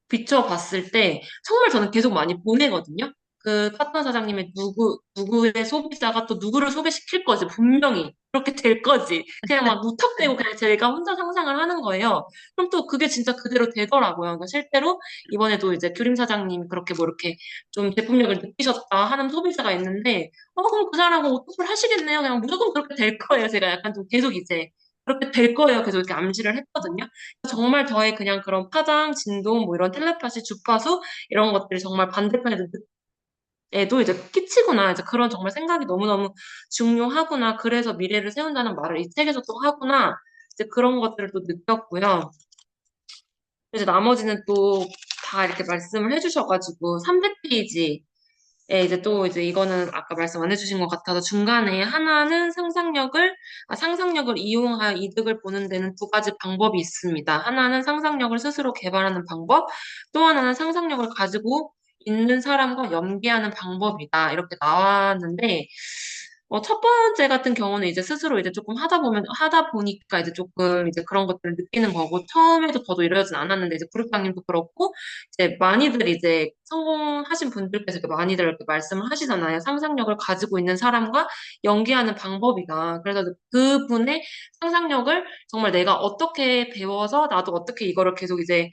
비춰봤을 때 정말 저는 계속 많이 보내거든요. 그 파트너 사장님의 누구의 소비자가 또 누구를 소개시킬 거지. 분명히. 그렇게 될 거지. 그냥 막 무턱대고 그냥 제가 혼자 상상을 하는 거예요. 그럼 또 그게 진짜 그대로 되더라고요. 그러니까 실제로 이번에도 이제 규림 사장님 그렇게 뭐 이렇게 좀 제품력을 느끼셨다 하는 소비자가 있는데, 그럼 그 사람은 어떻게 하시겠네요. 그냥 무조건 그렇게 될 거예요. 제가 약간 좀 계속 이제 그렇게 될 거예요. 계속 이렇게 암시를 했거든요. 정말 저의 그냥 그런 파장, 진동, 뭐 이런 텔레파시, 주파수 이런 것들이 정말 반대편에도 이제 끼치구나. 이제 그런 정말 생각이 너무너무 중요하구나. 그래서 미래를 세운다는 말을 이 책에서 또 하구나. 이제 그런 것들을 또 느꼈고요. 이제 나머지는 또 다 이렇게 말씀을 해주셔가지고 300페이지 이제 또 이제 이거는 아까 말씀 안 해주신 것 같아서 중간에 하나는 상상력을 이용하여 이득을 보는 데는 두 가지 방법이 있습니다. 하나는 상상력을 스스로 개발하는 방법, 또 하나는 상상력을 가지고 있는 사람과 연계하는 방법이다. 이렇게 나왔는데, 첫 번째 같은 경우는 이제 스스로 이제 조금 하다 보니까 이제 조금 이제 그런 것들을 느끼는 거고, 처음에도 저도 이러진 않았는데, 이제 그룹장님도 그렇고, 이제 많이들 이제 성공하신 분들께서 이렇게 많이들 이렇게 말씀을 하시잖아요. 상상력을 가지고 있는 사람과 연계하는 방법이다. 그래서 그분의 상상력을 정말 내가 어떻게 배워서 나도 어떻게 이거를 계속 이제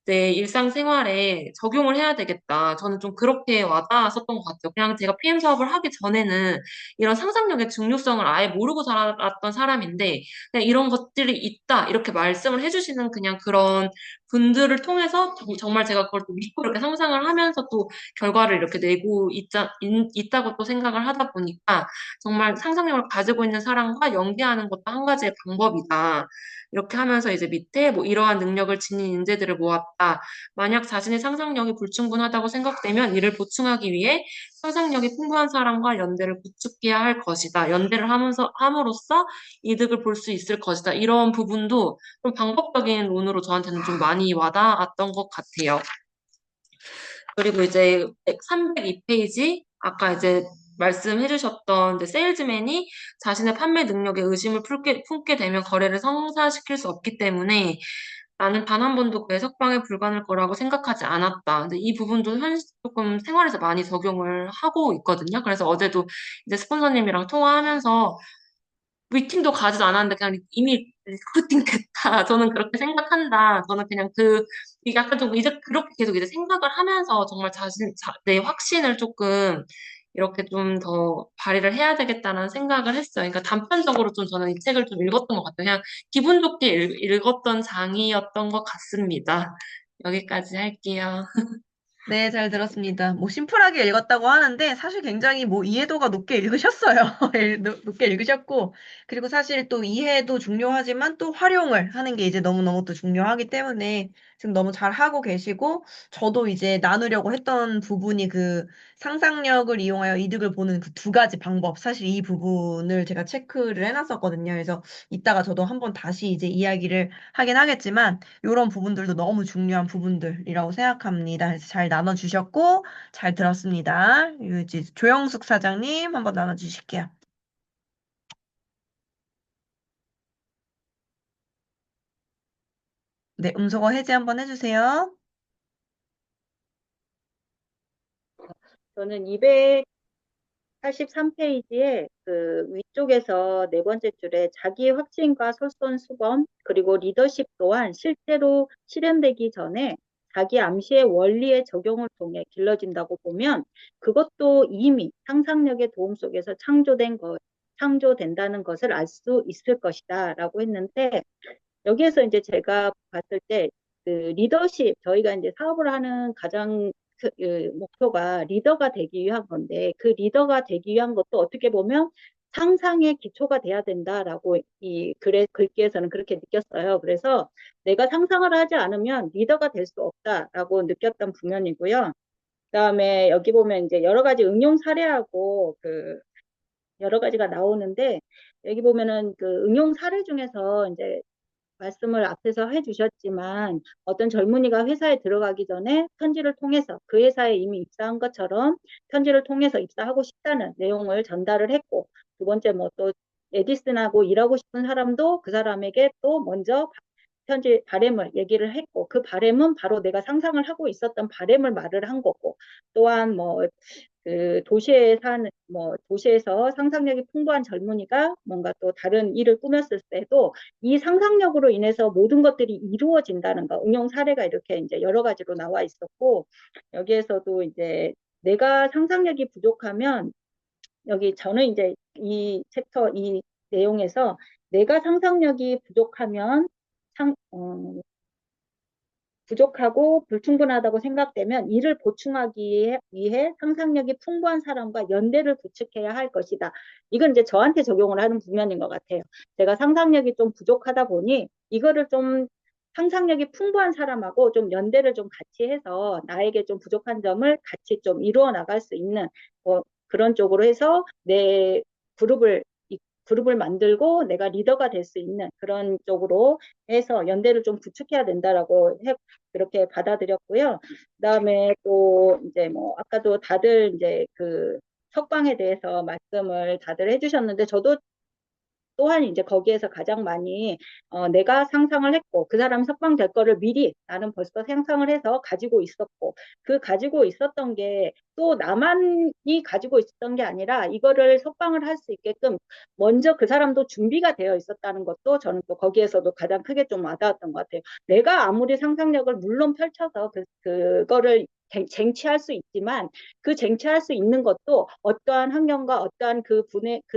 내 일상생활에 적용을 해야 되겠다. 저는 좀 그렇게 와닿았었던 것 같아요. 그냥 제가 PM 사업을 하기 전에는 이런 상상력의 중요성을 아예 모르고 살았던 사람인데, 그냥 이런 것들이 있다. 이렇게 말씀을 해주시는 그냥 그런 분들을 통해서 정말 제가 그걸 또 믿고 이렇게 상상을 하면서 또 결과를 이렇게 내고 있다고 또 생각을 하다 보니까 정말 상상력을 가지고 있는 사람과 연계하는 것도 한 가지의 방법이다. 이렇게 하면서 이제 밑에 뭐 이러한 능력을 지닌 인재들을 모았다. 만약 자신의 상상력이 불충분하다고 생각되면 이를 보충하기 위해 상상력이 풍부한 사람과 연대를 구축해야 할 것이다. 연대를 함으로써 이득을 볼 수 있을 것이다. 이런 부분도 좀 방법적인 논으로 저한테는 좀 많이 와닿았던 것 같아요. 그리고 이제 302페이지 아까 이제 말씀해 주셨던 이제 세일즈맨이 자신의 판매 능력에 의심을 품게 되면 거래를 성사시킬 수 없기 때문에 나는 단 한 번도 그의 석방에 불과할 거라고 생각하지 않았다. 근데 이 부분도 조금 생활에서 많이 적용을 하고 있거든요. 그래서 어제도 이제 스폰서님이랑 통화하면서 미팅도 가지도 않았는데 그냥 이미 리크루팅 됐다. 저는 그렇게 생각한다. 저는 그냥 이게 약간 좀 이제 그렇게 계속 이제 생각을 하면서 정말 내 확신을 조금 이렇게 좀 더 발휘를 해야 되겠다는 생각을 했어요. 그러니까 단편적으로 좀 저는 이 책을 좀 읽었던 것 같아요. 그냥 기분 좋게 읽었던 장이었던 것 같습니다. 여기까지 할게요. 네, 잘 들었습니다. 뭐 심플하게 읽었다고 하는데 사실 굉장히 뭐 이해도가 높게 읽으셨어요. 높게 읽으셨고 그리고 사실 또 이해도 중요하지만 또 활용을 하는 게 이제 너무너무 또 중요하기 때문에 지금 너무 잘 하고 계시고 저도 이제 나누려고 했던 부분이 그 상상력을 이용하여 이득을 보는 그 두 가지 방법 사실 이 부분을 제가 체크를 해놨었거든요. 그래서 이따가 저도 한번 다시 이제 이야기를 하긴 하겠지만 이런 부분들도 너무 중요한 부분들이라고 생각합니다. 그래서 잘 나눠주셨고, 잘 들었습니다. 이제 조영숙 사장님 한번 나눠주실게요. 네, 음소거 해제 한번 해주세요. 저는 283페이지에 그 위쪽에서 네 번째 줄에 자기 확신과 솔선수범 그리고 리더십 또한 실제로 실현되기 전에 자기 암시의 원리의 적용을 통해 길러진다고 보면 그것도 이미 상상력의 도움 속에서 창조된다는 것을 알 수 있을 것이다 라고 했는데 여기에서 이제 제가 봤을 때 그 리더십 저희가 이제 사업을 하는 가장 그 목표가 리더가 되기 위한 건데 그 리더가 되기 위한 것도 어떻게 보면 상상의 기초가 돼야 된다라고 이 글귀에서는 그렇게 느꼈어요. 그래서 내가 상상을 하지 않으면 리더가 될 수 없다라고 느꼈던 부면이고요. 그다음에 여기 보면 이제 여러 가지 응용 사례하고 그 여러 가지가 나오는데 여기 보면은 그 응용 사례 중에서 이제 말씀을 앞에서 해주셨지만 어떤 젊은이가 회사에 들어가기 전에 편지를 통해서 그 회사에 이미 입사한 것처럼 편지를 통해서 입사하고 싶다는 내용을 전달을 했고 두 번째 뭐 또 에디슨하고 일하고 싶은 사람도 그 사람에게 또 먼저 편지 바램을 얘기를 했고 그 바램은 바로 내가 상상을 하고 있었던 바램을 말을 한 거고 또한 뭐 그 도시에서 상상력이 풍부한 젊은이가 뭔가 또 다른 일을 꾸몄을 때도 이 상상력으로 인해서 모든 것들이 이루어진다는 거 응용 사례가 이렇게 이제 여러 가지로 나와 있었고 여기에서도 이제 내가 상상력이 부족하면 여기 저는 이제 이 내용에서 내가 상상력이 부족하면 부족하고 불충분하다고 생각되면 이를 보충하기 위해 상상력이 풍부한 사람과 연대를 구축해야 할 것이다. 이건 이제 저한테 적용을 하는 부면인 것 같아요. 제가 상상력이 좀 부족하다 보니 이거를 좀 상상력이 풍부한 사람하고 좀 연대를 좀 같이 해서 나에게 좀 부족한 점을 같이 좀 이루어 나갈 수 있는 그런 쪽으로 해서 내 그룹을 그룹을 만들고 내가 리더가 될 수 있는 그런 쪽으로 해서 연대를 좀 구축해야 된다라고 그렇게 받아들였고요. 그다음에 또 이제 뭐 아까도 다들 이제 그 석방에 대해서 말씀을 다들 해주셨는데 저도 또한 이제 거기에서 가장 많이 내가 상상을 했고 그 사람 석방될 거를 미리 나는 벌써 상상을 해서 가지고 있었고 그 가지고 있었던 게 또 나만이 가지고 있었던 게 아니라 이거를 석방을 할 수 있게끔 먼저 그 사람도 준비가 되어 있었다는 것도 저는 또 거기에서도 가장 크게 좀 와닿았던 것 같아요. 내가 아무리 상상력을 물론 펼쳐서 그거를 쟁취할 수 있지만 그 쟁취할 수 있는 것도 어떠한 환경과 어떠한 그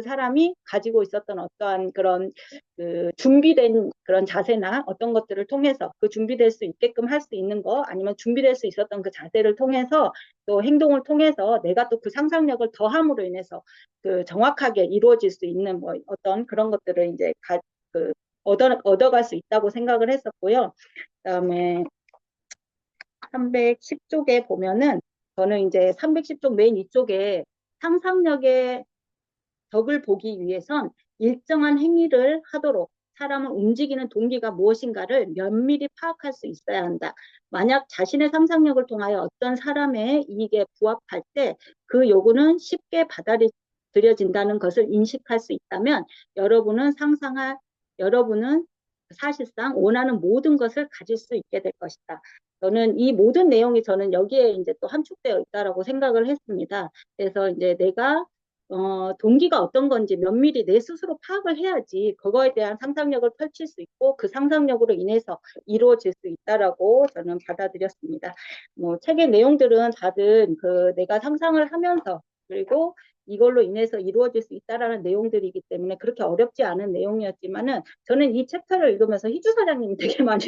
사람이 가지고 있었던 어떠한 그런 그 준비된 그런 자세나 어떤 것들을 통해서 그 준비될 수 있게끔 할 수 있는 거 아니면 준비될 수 있었던 그 자세를 통해서 또 행동을 통해서 내가 또 그 상상력을 더함으로 인해서 그 정확하게 이루어질 수 있는 뭐 어떤 그런 것들을 이제 얻어갈 수 있다고 생각을 했었고요. 그다음에 310쪽에 보면은 저는 이제 310쪽 맨 이쪽에 상상력의 덕을 보기 위해선 일정한 행위를 하도록 사람을 움직이는 동기가 무엇인가를 면밀히 파악할 수 있어야 한다. 만약 자신의 상상력을 통하여 어떤 사람의 이익에 부합할 때 그 요구는 쉽게 받아들여진다는 것을 인식할 수 있다면 여러분은 사실상 원하는 모든 것을 가질 수 있게 될 것이다. 저는 이 모든 내용이 저는 여기에 이제 또 함축되어 있다라고 생각을 했습니다. 그래서 이제 내가 동기가 어떤 건지 면밀히 내 스스로 파악을 해야지 그거에 대한 상상력을 펼칠 수 있고 그 상상력으로 인해서 이루어질 수 있다라고 저는 받아들였습니다. 뭐 책의 내용들은 다들 그 내가 상상을 하면서 그리고 이걸로 인해서 이루어질 수 있다라는 내용들이기 때문에 그렇게 어렵지 않은 내용이었지만은 저는 이 챕터를 읽으면서 희주 사장님이 되게 많이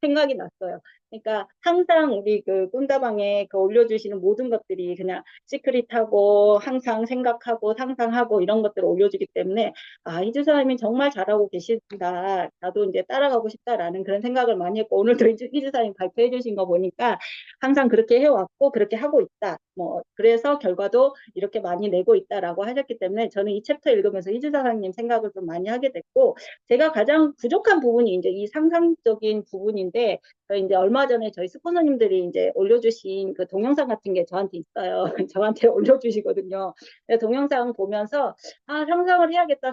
생각이 났어요. 그러니까 항상 우리 그 꿈다방에 그 올려주시는 모든 것들이 그냥 시크릿하고 항상 생각하고 상상하고 이런 것들을 올려주기 때문에 아, 희주 사장님이 정말 잘하고 계신다. 나도 이제 따라가고 싶다라는 그런 생각을 많이 했고 오늘도 희주 사장님 발표해 주신 거 보니까 항상 그렇게 해왔고 그렇게 하고 있다. 뭐 그래서 결과도 이렇게 많이 내고 있다라고 하셨기 때문에 저는 이 챕터 읽으면서 희주 사장님 생각을 좀 많이 하게 됐고 제가 가장 부족한 부분이 이제 이 상상적인 부분인데 저희 이제 얼마 전에 저희 스폰서님들이 이제 올려주신 그 동영상 같은 게 저한테 있어요. 저한테 올려주시거든요. 동영상 보면서 아 상상을 해야겠다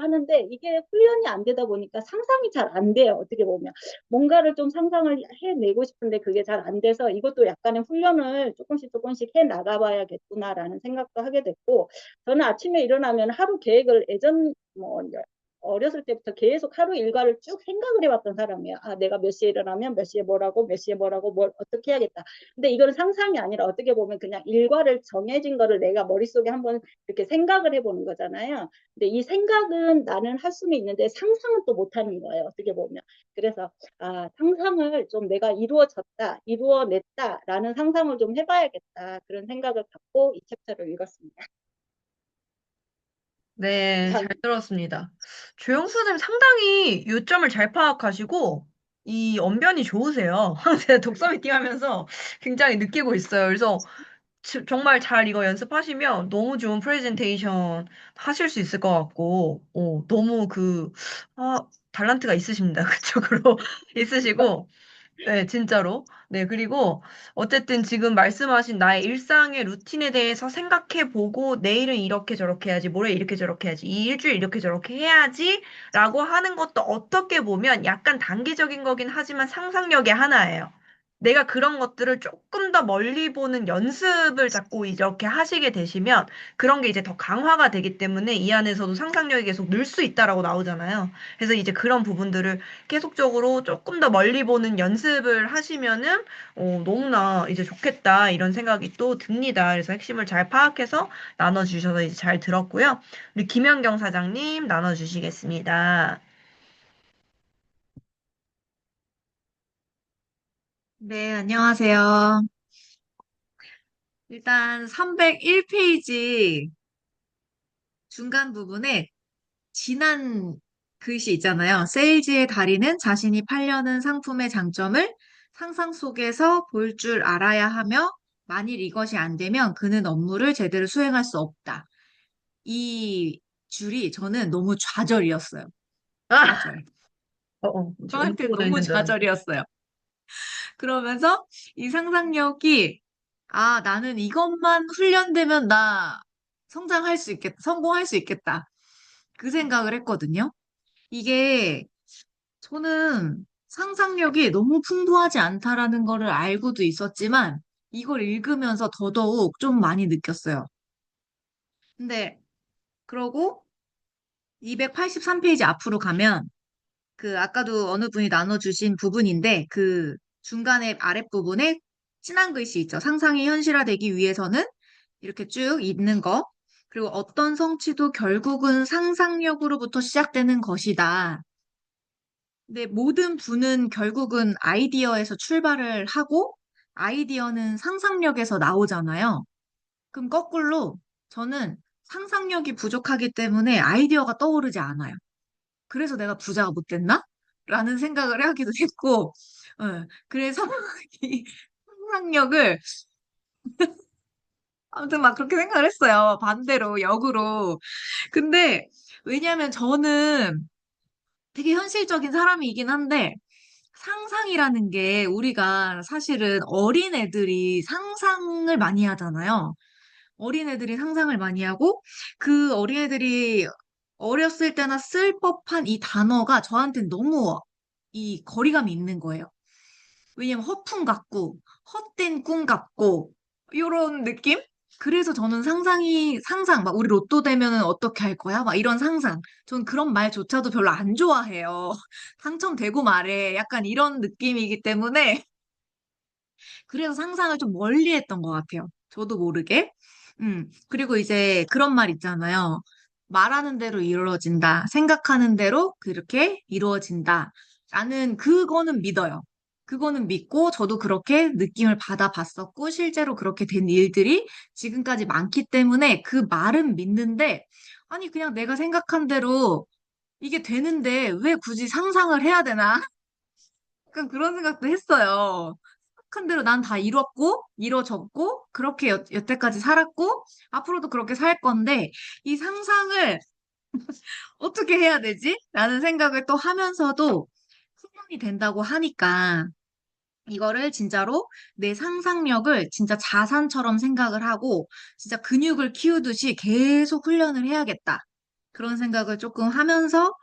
하는데 이게 훈련이 안 되다 보니까 상상이 잘 안 돼요. 어떻게 보면 뭔가를 좀 상상을 해내고 싶은데 그게 잘 안 돼서 이것도 약간의 훈련을 조금씩 해 나가봐야겠구나라는 생각도 하게 됐고 저는 아침에 일어나면 하루 계획을 예전 뭐 어렸을 때부터 계속 하루 일과를 쭉 생각을 해왔던 사람이에요. 아, 내가 몇 시에 일어나면 몇 시에 뭘 어떻게 해야겠다. 근데 이건 상상이 아니라 어떻게 보면 그냥 일과를 정해진 거를 내가 머릿속에 한번 이렇게 생각을 해보는 거잖아요. 근데 이 생각은 나는 할 수는 있는데 상상은 또 못하는 거예요. 어떻게 보면. 그래서 아, 상상을 좀 내가 이루어냈다라는 상상을 좀 해봐야겠다. 그런 생각을 갖고 이 챕터를 읽었습니다. 네, 잘 감사합니다. 들었습니다. 조영수 선생님 상당히 요점을 잘 파악하시고, 이 언변이 좋으세요. 제가 독서 미팅 하면서 굉장히 느끼고 있어요. 그래서 정말 잘 이거 연습하시면 너무 좋은 프레젠테이션 하실 수 있을 것 같고, 너무 달란트가 있으십니다. 그쪽으로 있으시고, 네, 진짜로. 네, 그리고 어쨌든 지금 말씀하신 나의 일상의 루틴에 대해서 생각해 보고 내일은 이렇게 저렇게 해야지, 모레 이렇게 저렇게 해야지, 이 일주일 이렇게 저렇게 해야지 라고 하는 것도 어떻게 보면 약간 단기적인 거긴 하지만 상상력의 하나예요. 내가 그런 것들을 조금 더 멀리 보는 연습을 자꾸 이렇게 하시게 되시면 그런 게 이제 더 강화가 되기 때문에 이 안에서도 상상력이 계속 늘 수 있다라고 나오잖아요. 그래서 이제 그런 부분들을 계속적으로 조금 더 멀리 보는 연습을 하시면은 너무나 이제 좋겠다 이런 생각이 또 듭니다. 그래서 핵심을 잘 파악해서 나눠주셔서 이제 잘 들었고요. 우리 김연경 사장님 나눠주시겠습니다. 네, 안녕하세요. 일단 301페이지 중간 부분에 진한 글씨 있잖아요. 세일즈의 달인은 자신이 팔려는 상품의 장점을 상상 속에서 볼 줄 알아야 하며 만일 이것이 안 되면 그는 업무를 제대로 수행할 수 없다. 이 줄이 저는 너무 좌절이었어요. 아, 좌절. 저한테 음모가 너무 있는 줄 알았네. 좌절이었어요. 그러면서 이 상상력이 아, 나는 이것만 훈련되면 나 성장할 수 있겠다, 성공할 수 있겠다. 그 생각을 했거든요. 이게 저는 상상력이 너무 풍부하지 않다라는 거를 알고도 있었지만 이걸 읽으면서 더더욱 좀 많이 느꼈어요. 근데 그러고 283페이지 앞으로 가면 그 아까도 어느 분이 나눠주신 부분인데 그 중간에 아랫부분에 진한 글씨 있죠. 상상이 현실화되기 위해서는 이렇게 쭉 있는 거. 그리고 어떤 성취도 결국은 상상력으로부터 시작되는 것이다. 근데 모든 부는 결국은 아이디어에서 출발을 하고 아이디어는 상상력에서 나오잖아요. 그럼 거꾸로 저는 상상력이 부족하기 때문에 아이디어가 떠오르지 않아요. 그래서 내가 부자가 못 됐나? 라는 생각을 하기도 했고, 그래서 이 상상력을 아무튼 막 그렇게 생각을 했어요. 반대로, 역으로. 근데 왜냐면 저는 되게 현실적인 사람이긴 한데, 상상이라는 게 우리가 사실은 어린애들이 상상을 많이 하잖아요. 어린애들이 상상을 많이 하고, 그 어린애들이 어렸을 때나 쓸 법한 이 단어가 저한테는 너무 이 거리감이 있는 거예요. 왜냐면 허풍 같고, 헛된 꿈 같고, 요런 느낌? 그래서 저는 막 우리 로또 되면은 어떻게 할 거야? 막 이런 상상. 전 그런 말조차도 별로 안 좋아해요. 당첨되고 말해. 약간 이런 느낌이기 때문에 그래서 상상을 좀 멀리 했던 것 같아요. 저도 모르게. 그리고 이제 그런 말 있잖아요. 말하는 대로 이루어진다. 생각하는 대로 그렇게 이루어진다. 나는 그거는 믿어요. 그거는 믿고 저도 그렇게 느낌을 받아봤었고 실제로 그렇게 된 일들이 지금까지 많기 때문에 그 말은 믿는데 아니 그냥 내가 생각한 대로 이게 되는데 왜 굳이 상상을 해야 되나? 약간 그런 생각도 했어요. 생각한 대로 난 다 이뤘고, 이뤄졌고, 그렇게 여태까지 살았고, 앞으로도 그렇게 살 건데, 이 상상을 어떻게 해야 되지? 라는 생각을 또 하면서도 훈련이 된다고 하니까, 이거를 진짜로 내 상상력을 진짜 자산처럼 생각을 하고, 진짜 근육을 키우듯이 계속 훈련을 해야겠다. 그런 생각을 조금 하면서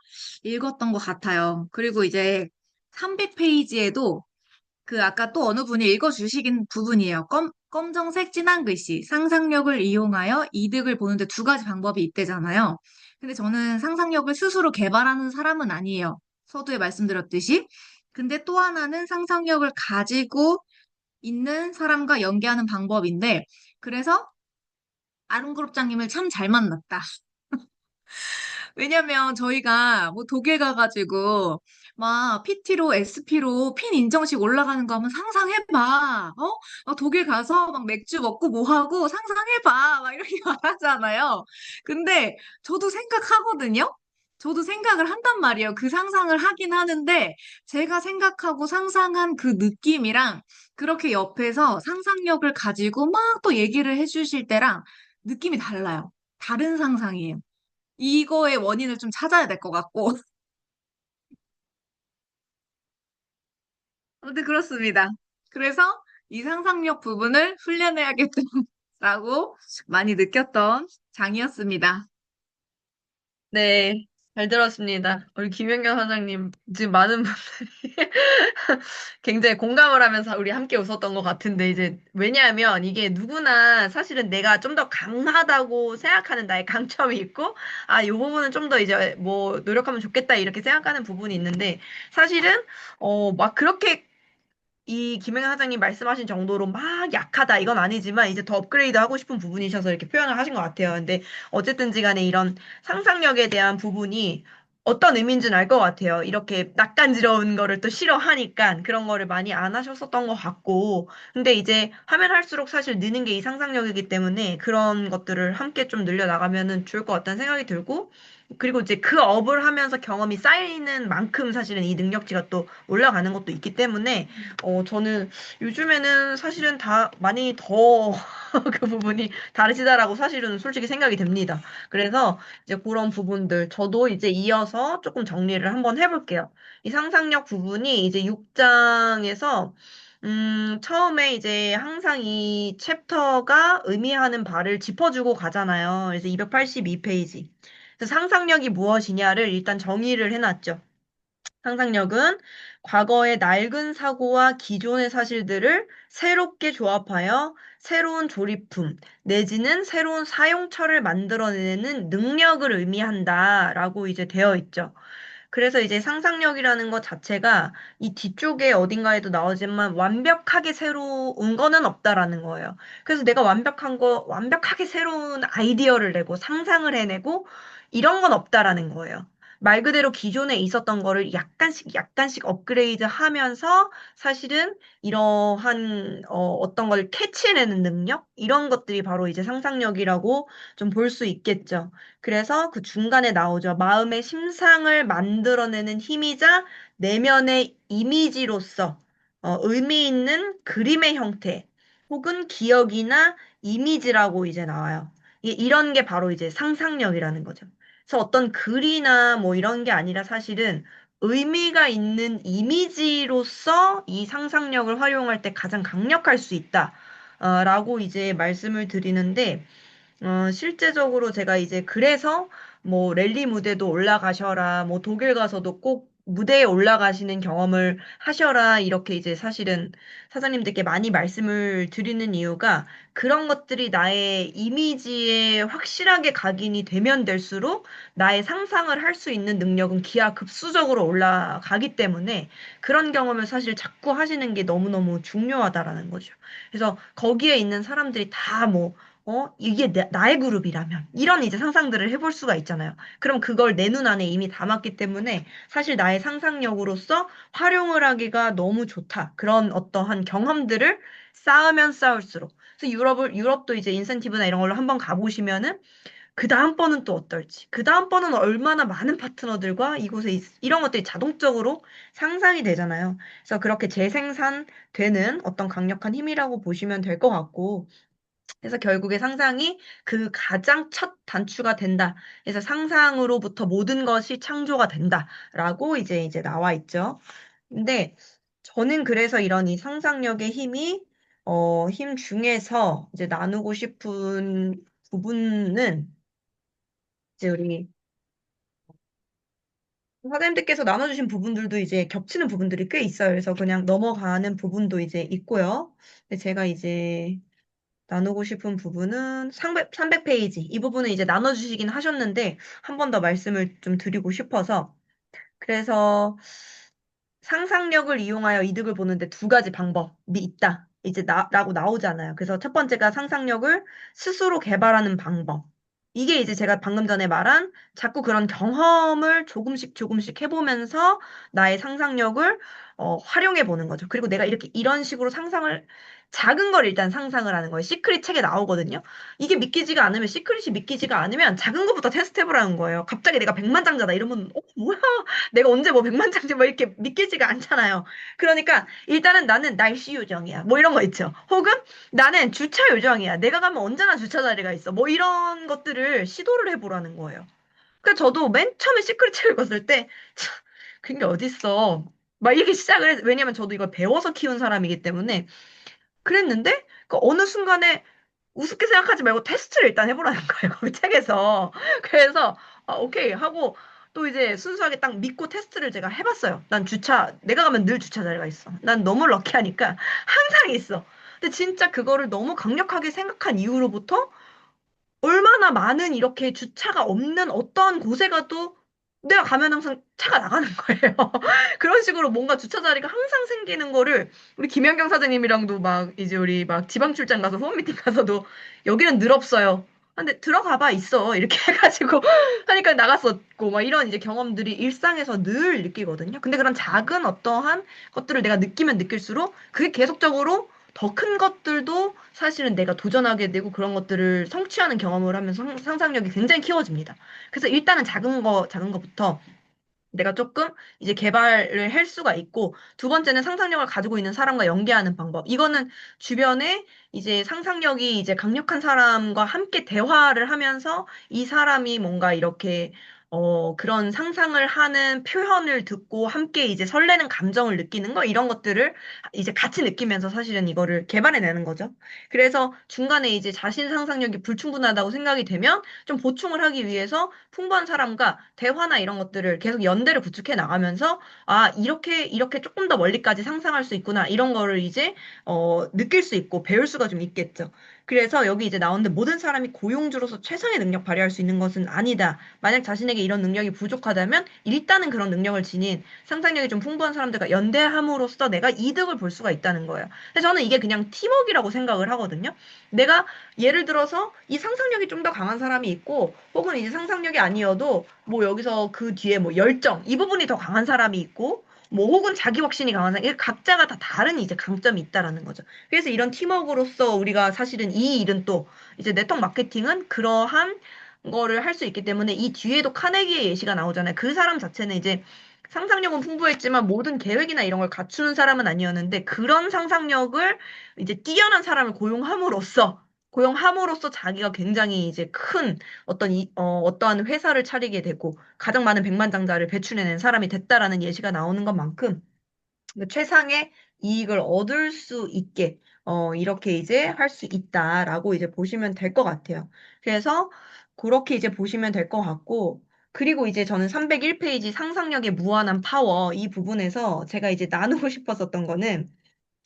읽었던 것 같아요. 그리고 이제 300페이지에도 그 아까 또 어느 분이 읽어주시긴 부분이에요. 검정색 진한 글씨, 상상력을 이용하여 이득을 보는데 두 가지 방법이 있대잖아요. 근데 저는 상상력을 스스로 개발하는 사람은 아니에요. 서두에 말씀드렸듯이. 근데 또 하나는 상상력을 가지고 있는 사람과 연계하는 방법인데, 그래서 아름그룹장님을 참 잘 만났다. 왜냐면 저희가 뭐 독일 가가지고 막 PT로 SP로 핀 인정식 올라가는 거 한번 상상해봐. 어? 독일 가서 막 맥주 먹고 뭐 하고 상상해봐. 막 이렇게 말하잖아요. 근데 저도 생각하거든요. 저도 생각을 한단 말이에요. 그 상상을 하긴 하는데 제가 생각하고 상상한 그 느낌이랑 그렇게 옆에서 상상력을 가지고 막 또 얘기를 해주실 때랑 느낌이 달라요. 다른 상상이에요. 이거의 원인을 좀 찾아야 될 것 같고. 아무튼 그렇습니다. 그래서 이 상상력 부분을 훈련해야겠다라고 많이 느꼈던 장이었습니다. 네, 잘 들었습니다. 우리 김연경 사장님, 지금 많은 분들이 굉장히 공감을 하면서 우리 함께 웃었던 것 같은데, 이제, 왜냐하면 이게 누구나 사실은 내가 좀 더 강하다고 생각하는 나의 강점이 있고, 아, 이 부분은 좀 더 이제 뭐 노력하면 좋겠다, 이렇게 생각하는 부분이 있는데, 사실은, 막 그렇게 이 김행 사장님 말씀하신 정도로 막 약하다 이건 아니지만 이제 더 업그레이드 하고 싶은 부분이셔서 이렇게 표현을 하신 것 같아요. 근데 어쨌든지 간에 이런 상상력에 대한 부분이 어떤 의미인지는 알 것 같아요. 이렇게 낯간지러운 거를 또 싫어하니까 그런 거를 많이 안 하셨었던 것 같고. 근데 이제 하면 할수록 사실 느는 게 이 상상력이기 때문에 그런 것들을 함께 좀 늘려나가면은 좋을 것 같다는 생각이 들고. 그리고 이제 그 업을 하면서 경험이 쌓이는 만큼 사실은 이 능력치가 또 올라가는 것도 있기 때문에 저는 요즘에는 사실은 다 많이 더 그 부분이 다르시다라고 사실은 솔직히 생각이 됩니다. 그래서 이제 그런 부분들 저도 이제 이어서 조금 정리를 한번 해볼게요. 이 상상력 부분이 이제 6장에서 처음에 이제 항상 이 챕터가 의미하는 바를 짚어주고 가잖아요. 그래서 282페이지. 그래서 상상력이 무엇이냐를 일단 정의를 해놨죠. 상상력은 과거의 낡은 사고와 기존의 사실들을 새롭게 조합하여 새로운 조립품 내지는 새로운 사용처를 만들어내는 능력을 의미한다라고 이제 되어 있죠. 그래서 이제 상상력이라는 것 자체가 이 뒤쪽에 어딘가에도 나오지만 완벽하게 새로운 거는 없다라는 거예요. 그래서 내가 완벽하게 새로운 아이디어를 내고 상상을 해내고 이런 건 없다라는 거예요. 말 그대로 기존에 있었던 거를 약간씩 업그레이드 하면서 사실은 이러한 어떤 걸 캐치해내는 능력? 이런 것들이 바로 이제 상상력이라고 좀 볼 수 있겠죠. 그래서 그 중간에 나오죠. 마음의 심상을 만들어내는 힘이자 내면의 이미지로서 의미 있는 그림의 형태 혹은 기억이나 이미지라고 이제 나와요. 이런 게 바로 이제 상상력이라는 거죠. 그래서 어떤 글이나 뭐 이런 게 아니라 사실은 의미가 있는 이미지로서 이 상상력을 활용할 때 가장 강력할 수 있다. 라고 이제 말씀을 드리는데, 실제적으로 제가 이제 그래서 뭐 랠리 무대도 올라가셔라, 뭐 독일 가서도 꼭 무대에 올라가시는 경험을 하셔라, 이렇게 이제 사실은 사장님들께 많이 말씀을 드리는 이유가 그런 것들이 나의 이미지에 확실하게 각인이 되면 될수록 나의 상상을 할 수 있는 능력은 기하급수적으로 올라가기 때문에 그런 경험을 사실 자꾸 하시는 게 너무너무 중요하다라는 거죠. 그래서 거기에 있는 사람들이 다뭐 이게 나의 그룹이라면 이런 이제 상상들을 해볼 수가 있잖아요. 그럼 그걸 내 눈 안에 이미 담았기 때문에 사실 나의 상상력으로서 활용을 하기가 너무 좋다. 그런 어떠한 경험들을 쌓으면 쌓을수록. 그래서 유럽도 이제 인센티브나 이런 걸로 한번 가보시면은 그 다음번은 또 어떨지, 그 다음번은 얼마나 많은 파트너들과 이곳에 이런 것들이 자동적으로 상상이 되잖아요. 그래서 그렇게 재생산되는 어떤 강력한 힘이라고 보시면 될 것 같고, 그래서 결국에 상상이 그 가장 첫 단추가 된다. 그래서 상상으로부터 모든 것이 창조가 된다라고 이제 나와 있죠. 근데 저는 그래서 이런 이 상상력의 힘 중에서 이제 나누고 싶은 부분은 이제 우리 사장님들께서 나눠주신 부분들도 이제 겹치는 부분들이 꽤 있어요. 그래서 그냥 넘어가는 부분도 이제 있고요. 근데 제가 이제 나누고 싶은 부분은 300페이지. 이 부분은 이제 나눠주시긴 하셨는데, 한 번 더 말씀을 좀 드리고 싶어서. 그래서 상상력을 이용하여 이득을 보는데 두 가지 방법이 있다. 이제 라고 나오잖아요. 그래서 첫 번째가 상상력을 스스로 개발하는 방법. 이게 이제 제가 방금 전에 말한 자꾸 그런 경험을 조금씩 조금씩 해보면서 나의 상상력을 활용해 보는 거죠. 그리고 내가 이렇게 이런 식으로 작은 걸 일단 상상을 하는 거예요. 시크릿 책에 나오거든요. 이게 믿기지가 않으면, 시크릿이 믿기지가 않으면 작은 것부터 테스트 해보라는 거예요. 갑자기 내가 백만장자다 이러면, 뭐야? 내가 언제 뭐 백만장자 뭐 이렇게 믿기지가 않잖아요. 그러니까 일단은 나는 날씨 요정이야. 뭐 이런 거 있죠. 혹은 나는 주차 요정이야. 내가 가면 언제나 주차 자리가 있어. 뭐 이런 것들을 시도를 해보라는 거예요. 그러니까 저도 맨 처음에 시크릿 책을 읽었을 때, 참, 그게 어딨어. 막 이렇게 시작을 해서, 왜냐면 저도 이걸 배워서 키운 사람이기 때문에 그랬는데, 그 어느 순간에 우습게 생각하지 말고 테스트를 일단 해보라는 거예요. 그 책에서. 그래서, 오케이 하고, 또 이제 순수하게 딱 믿고 테스트를 제가 해봤어요. 내가 가면 늘 주차 자리가 있어. 난 너무 럭키하니까 항상 있어. 근데 진짜 그거를 너무 강력하게 생각한 이후로부터 얼마나 많은 이렇게 주차가 없는 어떠한 곳에 가도 내가 가면 항상 차가 나가는 거예요. 그런 식으로 뭔가 주차 자리가 항상 생기는 거를 우리 김연경 사장님이랑도 막 이제 우리 막 지방 출장 가서 후원 미팅 가서도 여기는 늘 없어요. 근데 들어가 봐 있어. 이렇게 해가지고 하니까 나갔었고 막 이런 이제 경험들이 일상에서 늘 느끼거든요. 근데 그런 작은 어떠한 것들을 내가 느끼면 느낄수록 그게 계속적으로 더 큰 것들도 사실은 내가 도전하게 되고 그런 것들을 성취하는 경험을 하면서 상상력이 굉장히 키워집니다. 그래서 일단은 작은 거부터 내가 조금 이제 개발을 할 수가 있고, 두 번째는 상상력을 가지고 있는 사람과 연계하는 방법. 이거는 주변에 이제 상상력이 이제 강력한 사람과 함께 대화를 하면서 이 사람이 뭔가 이렇게 그런 상상을 하는 표현을 듣고 함께 이제 설레는 감정을 느끼는 거, 이런 것들을 이제 같이 느끼면서 사실은 이거를 개발해내는 거죠. 그래서 중간에 이제 자신 상상력이 불충분하다고 생각이 되면 좀 보충을 하기 위해서 풍부한 사람과 대화나 이런 것들을 계속 연대를 구축해 나가면서 이렇게 조금 더 멀리까지 상상할 수 있구나 이런 거를 이제 느낄 수 있고 배울 수가 좀 있겠죠. 그래서 여기 이제 나오는데 모든 사람이 고용주로서 최상의 능력 발휘할 수 있는 것은 아니다. 만약 자신에게 이런 능력이 부족하다면 일단은 그런 능력을 지닌 상상력이 좀 풍부한 사람들과 연대함으로써 내가 이득을 볼 수가 있다는 거예요. 근데 저는 이게 그냥 팀워크라고 생각을 하거든요. 내가 예를 들어서 이 상상력이 좀 더 강한 사람이 있고 혹은 이제 상상력이 아니어도 뭐 여기서 그 뒤에 뭐 열정 이 부분이 더 강한 사람이 있고 뭐 혹은 자기 확신이 강한 사람 이게 각자가 다 다른 이제 강점이 있다라는 거죠. 그래서 이런 팀워크로서 우리가 사실은 이 일은 또 이제 네트워크 마케팅은 그러한 거를 할 수 있기 때문에 이 뒤에도 카네기의 예시가 나오잖아요. 그 사람 자체는 이제 상상력은 풍부했지만 모든 계획이나 이런 걸 갖추는 사람은 아니었는데 그런 상상력을 이제 뛰어난 사람을 고용함으로써 고용함으로써 자기가 굉장히 이제 큰 어떠한 회사를 차리게 되고 가장 많은 백만장자를 배출해낸 사람이 됐다라는 예시가 나오는 것만큼 그 최상의 이익을 얻을 수 있게 이렇게 이제 할 수 있다라고 이제 보시면 될 것 같아요. 그래서 그렇게 이제 보시면 될 것 같고 그리고 이제 저는 301페이지 상상력의 무한한 파워 이 부분에서 제가 이제 나누고 싶었었던 거는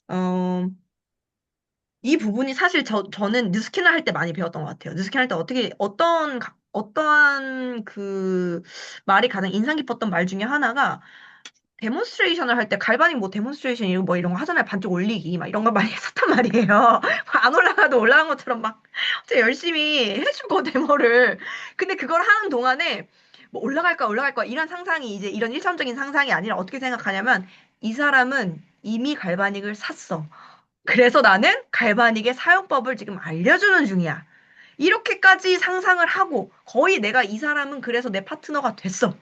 어, 이 부분이 사실 저는 뉴스캐너 할 때 많이 배웠던 것 같아요. 뉴스캐너 할 때 어떠한 그 말이 가장 인상 깊었던 말 중에 하나가 데몬스트레이션을 할 때 갈바닉 뭐 데몬스트레이션 이런 거 하잖아요. 반쪽 올리기 막 이런 거 많이 했었단 말이에요. 안 올라가도 올라간 것처럼 막 진짜 열심히 해주고 데모를. 근데 그걸 하는 동안에 뭐 올라갈까 이런 상상이 이제 이런 일차원적인 상상이 아니라 어떻게 생각하냐면 이 사람은 이미 갈바닉을 샀어. 그래서 나는 갈바닉의 사용법을 지금 알려주는 중이야. 이렇게까지 상상을 하고 거의 내가 이 사람은 그래서 내 파트너가 됐어.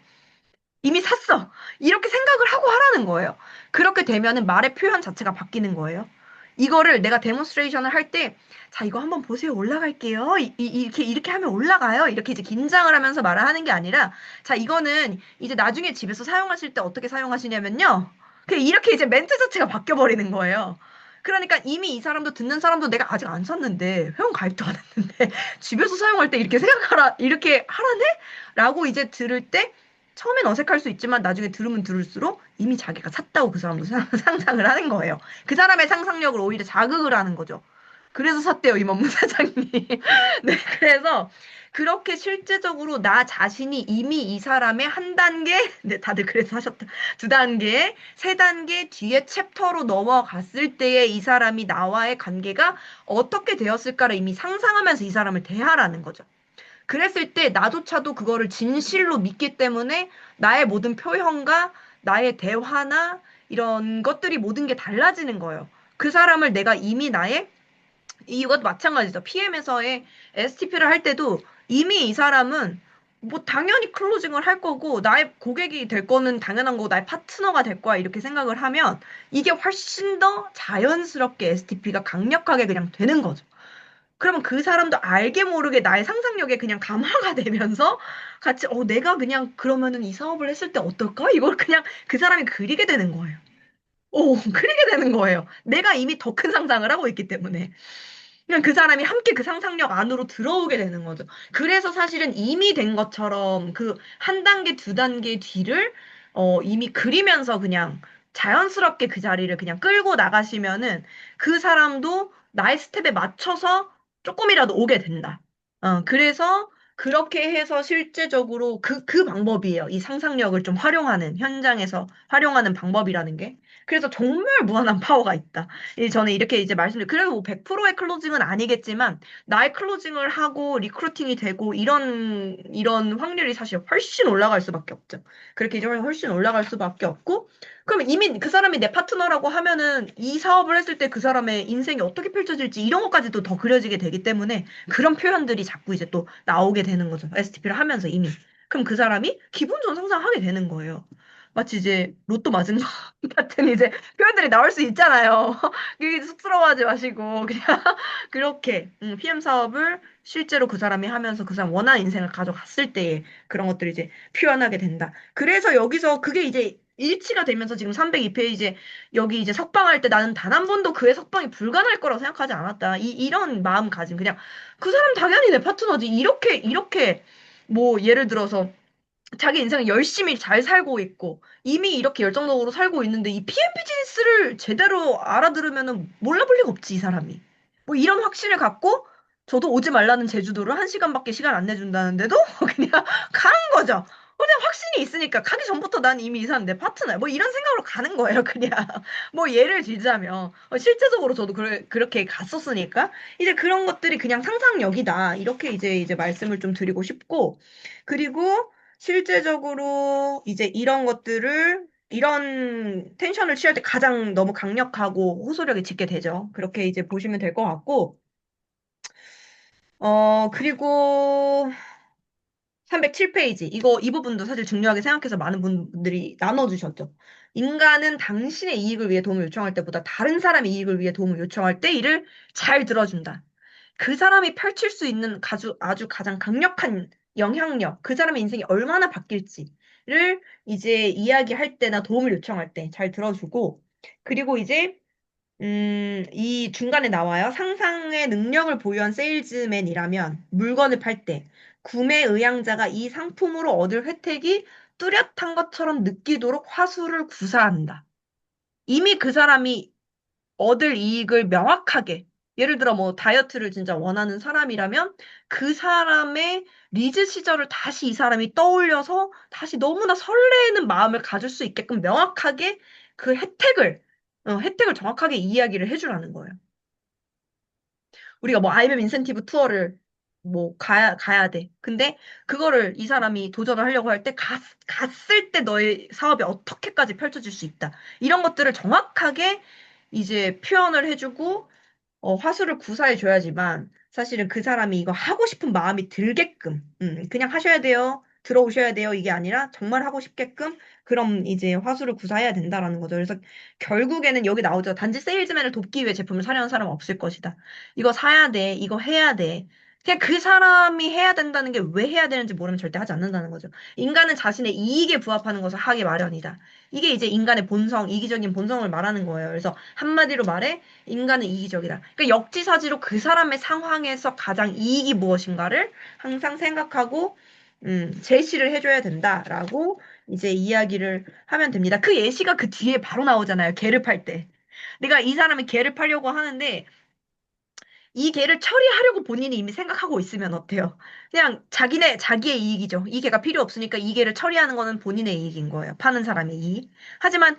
이미 샀어. 이렇게 생각을 하고 하라는 거예요. 그렇게 되면은 말의 표현 자체가 바뀌는 거예요. 이거를 내가 데몬스트레이션을 할 때, 자, 이거 한번 보세요. 올라갈게요. 이렇게 하면 올라가요. 이렇게 이제 긴장을 하면서 말을 하는 게 아니라, 자, 이거는 이제 나중에 집에서 사용하실 때 어떻게 사용하시냐면요. 그냥 이렇게 이제 멘트 자체가 바뀌어버리는 거예요. 그러니까 이미 이 사람도 듣는 사람도 내가 아직 안 샀는데, 회원 가입도 안 했는데, 집에서 사용할 때 이렇게 생각하라, 이렇게 하라네? 라고 이제 들을 때, 처음엔 어색할 수 있지만 나중에 들으면 들을수록 이미 자기가 샀다고 그 사람도 상상을 하는 거예요. 그 사람의 상상력을 오히려 자극을 하는 거죠. 그래서 샀대요, 임원문 사장님이. 네, 그래서 그렇게 실제적으로 나 자신이 이미 이 사람의 한 단계, 네, 다들 그래서 하셨다. 두 단계, 세 단계 뒤에 챕터로 넘어갔을 때에 이 사람이 나와의 관계가 어떻게 되었을까를 이미 상상하면서 이 사람을 대하라는 거죠. 그랬을 때 나조차도 그거를 진실로 믿기 때문에 나의 모든 표현과 나의 대화나 이런 것들이 모든 게 달라지는 거예요. 그 사람을 내가 이미 이것도 마찬가지죠. PM에서의 STP를 할 때도 이미 이 사람은 뭐 당연히 클로징을 할 거고 나의 고객이 될 거는 당연한 거고 나의 파트너가 될 거야 이렇게 생각을 하면 이게 훨씬 더 자연스럽게 STP가 강력하게 그냥 되는 거죠. 그러면 그 사람도 알게 모르게 나의 상상력에 그냥 감화가 되면서 같이, 내가 그냥 그러면은 이 사업을 했을 때 어떨까? 이걸 그냥 그 사람이 그리게 되는 거예요. 그리게 되는 거예요. 내가 이미 더 큰 상상을 하고 있기 때문에. 그냥 그 사람이 함께 그 상상력 안으로 들어오게 되는 거죠. 그래서 사실은 이미 된 것처럼 그 한 단계, 두 단계 뒤를 이미 그리면서 그냥 자연스럽게 그 자리를 그냥 끌고 나가시면은 그 사람도 나의 스텝에 맞춰서 조금이라도 오게 된다. 그래서 그렇게 해서 실제적으로 그 방법이에요. 이 상상력을 좀 활용하는, 현장에서 활용하는 방법이라는 게. 그래서 정말 무한한 파워가 있다. 저는 이렇게 이제 그래도 뭐 100%의 클로징은 아니겠지만, 나의 클로징을 하고 리크루팅이 되고, 이런 확률이 사실 훨씬 올라갈 수밖에 없죠. 그렇게 이제 훨씬 올라갈 수밖에 없고, 그럼 이미 그 사람이 내 파트너라고 하면은 이 사업을 했을 때 그 사람의 인생이 어떻게 펼쳐질지 이런 것까지도 더 그려지게 되기 때문에 그런 표현들이 자꾸 이제 또 나오게 되는 거죠. STP를 하면서 이미. 그럼 그 사람이 기분 좋은 상상하게 되는 거예요. 마치 이제 로또 맞은 것 같은 이제 표현들이 나올 수 있잖아요. 그게 쑥스러워하지 마시고 그냥 그렇게 PM 사업을 실제로 그 사람이 하면서 그 사람 원하는 인생을 가져갔을 때에 그런 것들을 이제 표현하게 된다. 그래서 여기서 그게 이제 일치가 되면서 지금 302페이지에 여기 이제 석방할 때 나는 단 한 번도 그의 석방이 불가능할 거라고 생각하지 않았다. 이런 마음가짐 그냥 그 사람 당연히 내 파트너지. 이렇게 뭐 예를 들어서 자기 인생을 열심히 잘 살고 있고 이미 이렇게 열정적으로 살고 있는데 이 PM 비즈니스를 제대로 알아들으면은 몰라볼 리가 없지 이 사람이. 뭐 이런 확신을 갖고 저도 오지 말라는 제주도를 한 시간밖에 시간 안 내준다는데도 그냥 가는 거죠. 그냥 확신이 있으니까 가기 전부터 난 이미 이 사람 내 파트너야. 뭐 이런 생각으로 가는 거예요 그냥. 뭐 예를 들자면 실제적으로 저도 그렇게 갔었으니까 이제 그런 것들이 그냥 상상력이다. 이렇게 이제 말씀을 좀 드리고 싶고 그리고 실제적으로 이제 이런 텐션을 취할 때 가장 너무 강력하고 호소력이 짙게 되죠. 그렇게 이제 보시면 될 것 같고, 그리고 307페이지. 이 부분도 사실 중요하게 생각해서 많은 분들이 나눠주셨죠. 인간은 당신의 이익을 위해 도움을 요청할 때보다 다른 사람의 이익을 위해 도움을 요청할 때 이를 잘 들어준다. 그 사람이 펼칠 수 있는 아주 가장 강력한 영향력, 그 사람의 인생이 얼마나 바뀔지를 이제 이야기할 때나 도움을 요청할 때 잘 들어주고, 그리고 이제 이 중간에 나와요. 상상의 능력을 보유한 세일즈맨이라면 물건을 팔 때 구매 의향자가 이 상품으로 얻을 혜택이 뚜렷한 것처럼 느끼도록 화수를 구사한다. 이미 그 사람이 얻을 이익을 명확하게, 예를 들어 뭐 다이어트를 진짜 원하는 사람이라면 그 사람의 리즈 시절을 다시 이 사람이 떠올려서 다시 너무나 설레는 마음을 가질 수 있게끔 명확하게 그 혜택을 정확하게 이야기를 해주라는 거예요. 우리가 뭐 IMM 인센티브 투어를 뭐 가야 돼. 근데 그거를 이 사람이 도전을 하려고 할 때 갔을 때 너의 사업이 어떻게까지 펼쳐질 수 있다. 이런 것들을 정확하게 이제 표현을 해주고 화수를 구사해 줘야지만 사실은 그 사람이 이거 하고 싶은 마음이 들게끔 그냥 하셔야 돼요. 들어오셔야 돼요. 이게 아니라 정말 하고 싶게끔 그럼 이제 화수를 구사해야 된다라는 거죠. 그래서 결국에는 여기 나오죠. 단지 세일즈맨을 돕기 위해 제품을 사려는 사람은 없을 것이다. 이거 사야 돼. 이거 해야 돼. 그냥 그 사람이 해야 된다는 게 왜 해야 되는지 모르면 절대 하지 않는다는 거죠. 인간은 자신의 이익에 부합하는 것을 하기 마련이다. 이게 이제 인간의 본성, 이기적인 본성을 말하는 거예요. 그래서 한마디로 말해 인간은 이기적이다. 그러니까 역지사지로 그 사람의 상황에서 가장 이익이 무엇인가를 항상 생각하고 제시를 해줘야 된다라고 이제 이야기를 하면 됩니다. 그 예시가 그 뒤에 바로 나오잖아요. 개를 팔 때. 내가 이 사람이 개를 팔려고 하는데 이 개를 처리하려고 본인이 이미 생각하고 있으면 어때요? 그냥 자기의 이익이죠. 이 개가 필요 없으니까 이 개를 처리하는 거는 본인의 이익인 거예요. 파는 사람의 이익. 하지만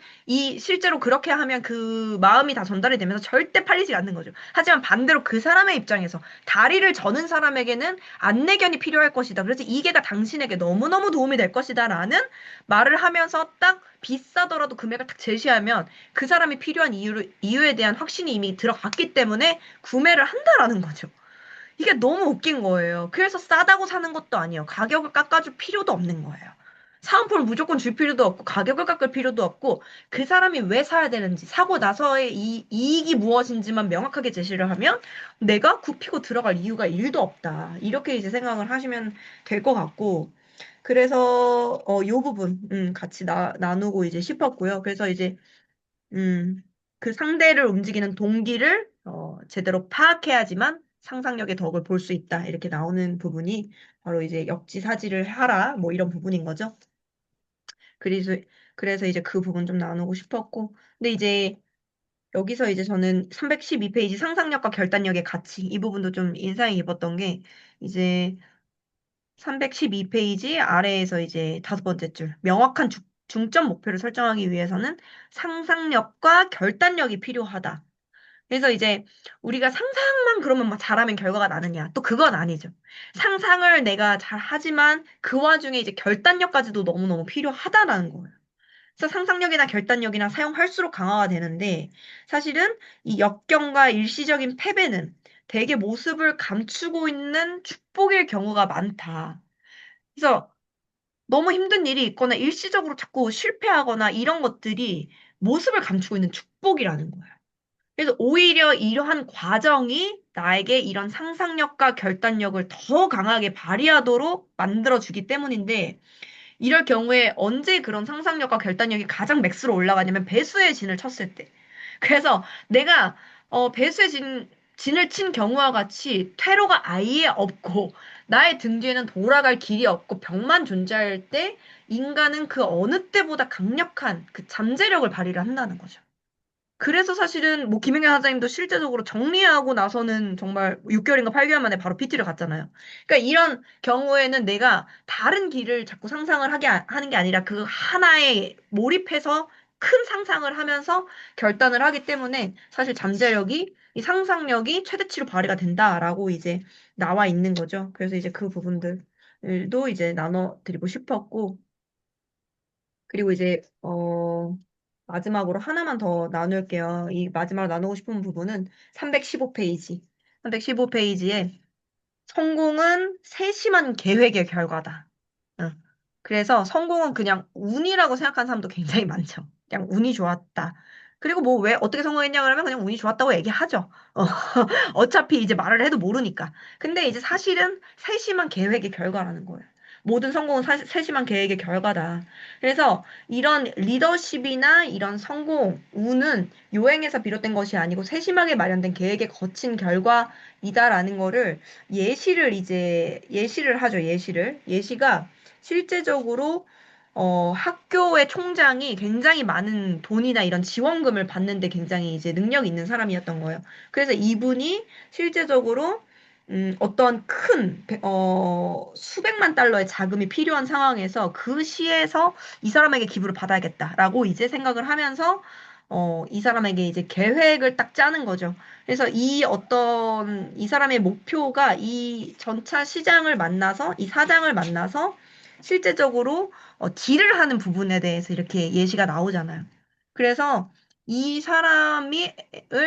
실제로 그렇게 하면 그 마음이 다 전달이 되면서 절대 팔리지 않는 거죠. 하지만 반대로 그 사람의 입장에서 다리를 저는 사람에게는 안내견이 필요할 것이다. 그래서 이 개가 당신에게 너무너무 도움이 될 것이다. 라는 말을 하면서 딱 비싸더라도 금액을 딱 제시하면 그 사람이 필요한 이유에 대한 확신이 이미 들어갔기 때문에 구매를 한다라는 거죠. 이게 너무 웃긴 거예요. 그래서 싸다고 사는 것도 아니에요. 가격을 깎아줄 필요도 없는 거예요. 사은품을 무조건 줄 필요도 없고 가격을 깎을 필요도 없고 그 사람이 왜 사야 되는지 사고 나서의 이익이 무엇인지만 명확하게 제시를 하면 내가 굽히고 들어갈 이유가 1도 없다. 이렇게 이제 생각을 하시면 될 것 같고 그래서 요 부분 같이 나누고 이제 싶었고요. 그래서 이제 음, 그 상대를 움직이는 동기를 제대로 파악해야지만 상상력의 덕을 볼 수 있다. 이렇게 나오는 부분이 바로 이제 역지사지를 하라. 뭐 이런 부분인 거죠. 그래서, 그래서 이제 그 부분 좀 나누고 싶었고. 근데 이제 여기서 이제 저는 312페이지 상상력과 결단력의 가치. 이 부분도 좀 인상이 깊었던 게 이제 312페이지 아래에서 이제 5번째 줄. 명확한 중점 목표를 설정하기 위해서는 상상력과 결단력이 필요하다. 그래서 이제 우리가 상상만 그러면 막 잘하면 결과가 나느냐? 또 그건 아니죠. 상상을 내가 잘 하지만 그 와중에 이제 결단력까지도 너무너무 필요하다라는 거예요. 그래서 상상력이나 결단력이나 사용할수록 강화가 되는데 사실은 이 역경과 일시적인 패배는 대개 모습을 감추고 있는 축복일 경우가 많다. 그래서 너무 힘든 일이 있거나 일시적으로 자꾸 실패하거나 이런 것들이 모습을 감추고 있는 축복이라는 거예요. 그래서 오히려 이러한 과정이 나에게 이런 상상력과 결단력을 더 강하게 발휘하도록 만들어주기 때문인데, 이럴 경우에 언제 그런 상상력과 결단력이 가장 맥스로 올라가냐면 배수의 진을 쳤을 때. 그래서 내가 배수의 진을 친 경우와 같이 퇴로가 아예 없고 나의 등 뒤에는 돌아갈 길이 없고 벽만 존재할 때 인간은 그 어느 때보다 강력한 그 잠재력을 발휘를 한다는 거죠. 그래서 사실은 뭐 김영현 사장님도 실제적으로 정리하고 나서는 정말 6개월인가 8개월 만에 바로 PT를 갔잖아요. 그러니까 이런 경우에는 내가 다른 길을 자꾸 상상을 하는 게 아니라 그 하나에 몰입해서 큰 상상을 하면서 결단을 하기 때문에 사실 잠재력이 이 상상력이 최대치로 발휘가 된다라고 이제 나와 있는 거죠. 그래서 이제 그 부분들도 이제 나눠드리고 싶었고 그리고 이제 마지막으로 하나만 더 나눌게요. 이 마지막으로 나누고 싶은 부분은 315페이지. 315페이지에 성공은 세심한 계획의 결과다. 응. 그래서 성공은 그냥 운이라고 생각하는 사람도 굉장히 많죠. 그냥 운이 좋았다. 그리고 뭐 왜 어떻게 성공했냐 그러면 그냥 운이 좋았다고 얘기하죠. 어차피 이제 말을 해도 모르니까. 근데 이제 사실은 세심한 계획의 결과라는 거예요. 모든 성공은 세심한 계획의 결과다. 그래서 이런 리더십이나 이런 성공, 운은 요행에서 비롯된 것이 아니고 세심하게 마련된 계획의 거친 결과이다라는 거를 예시를 하죠, 예시를. 예시가 실제적으로 학교의 총장이 굉장히 많은 돈이나 이런 지원금을 받는데 굉장히 이제 능력이 있는 사람이었던 거예요. 그래서 이분이 실제적으로 어떤 수백만 달러의 자금이 필요한 상황에서 그 시에서 이 사람에게 기부를 받아야겠다라고 이제 생각을 하면서 이 사람에게 이제 계획을 딱 짜는 거죠. 그래서 이 사람의 목표가 이 전차 시장을 만나서, 이 사장을 만나서 실제적으로 딜을 하는 부분에 대해서 이렇게 예시가 나오잖아요. 그래서 이 사람을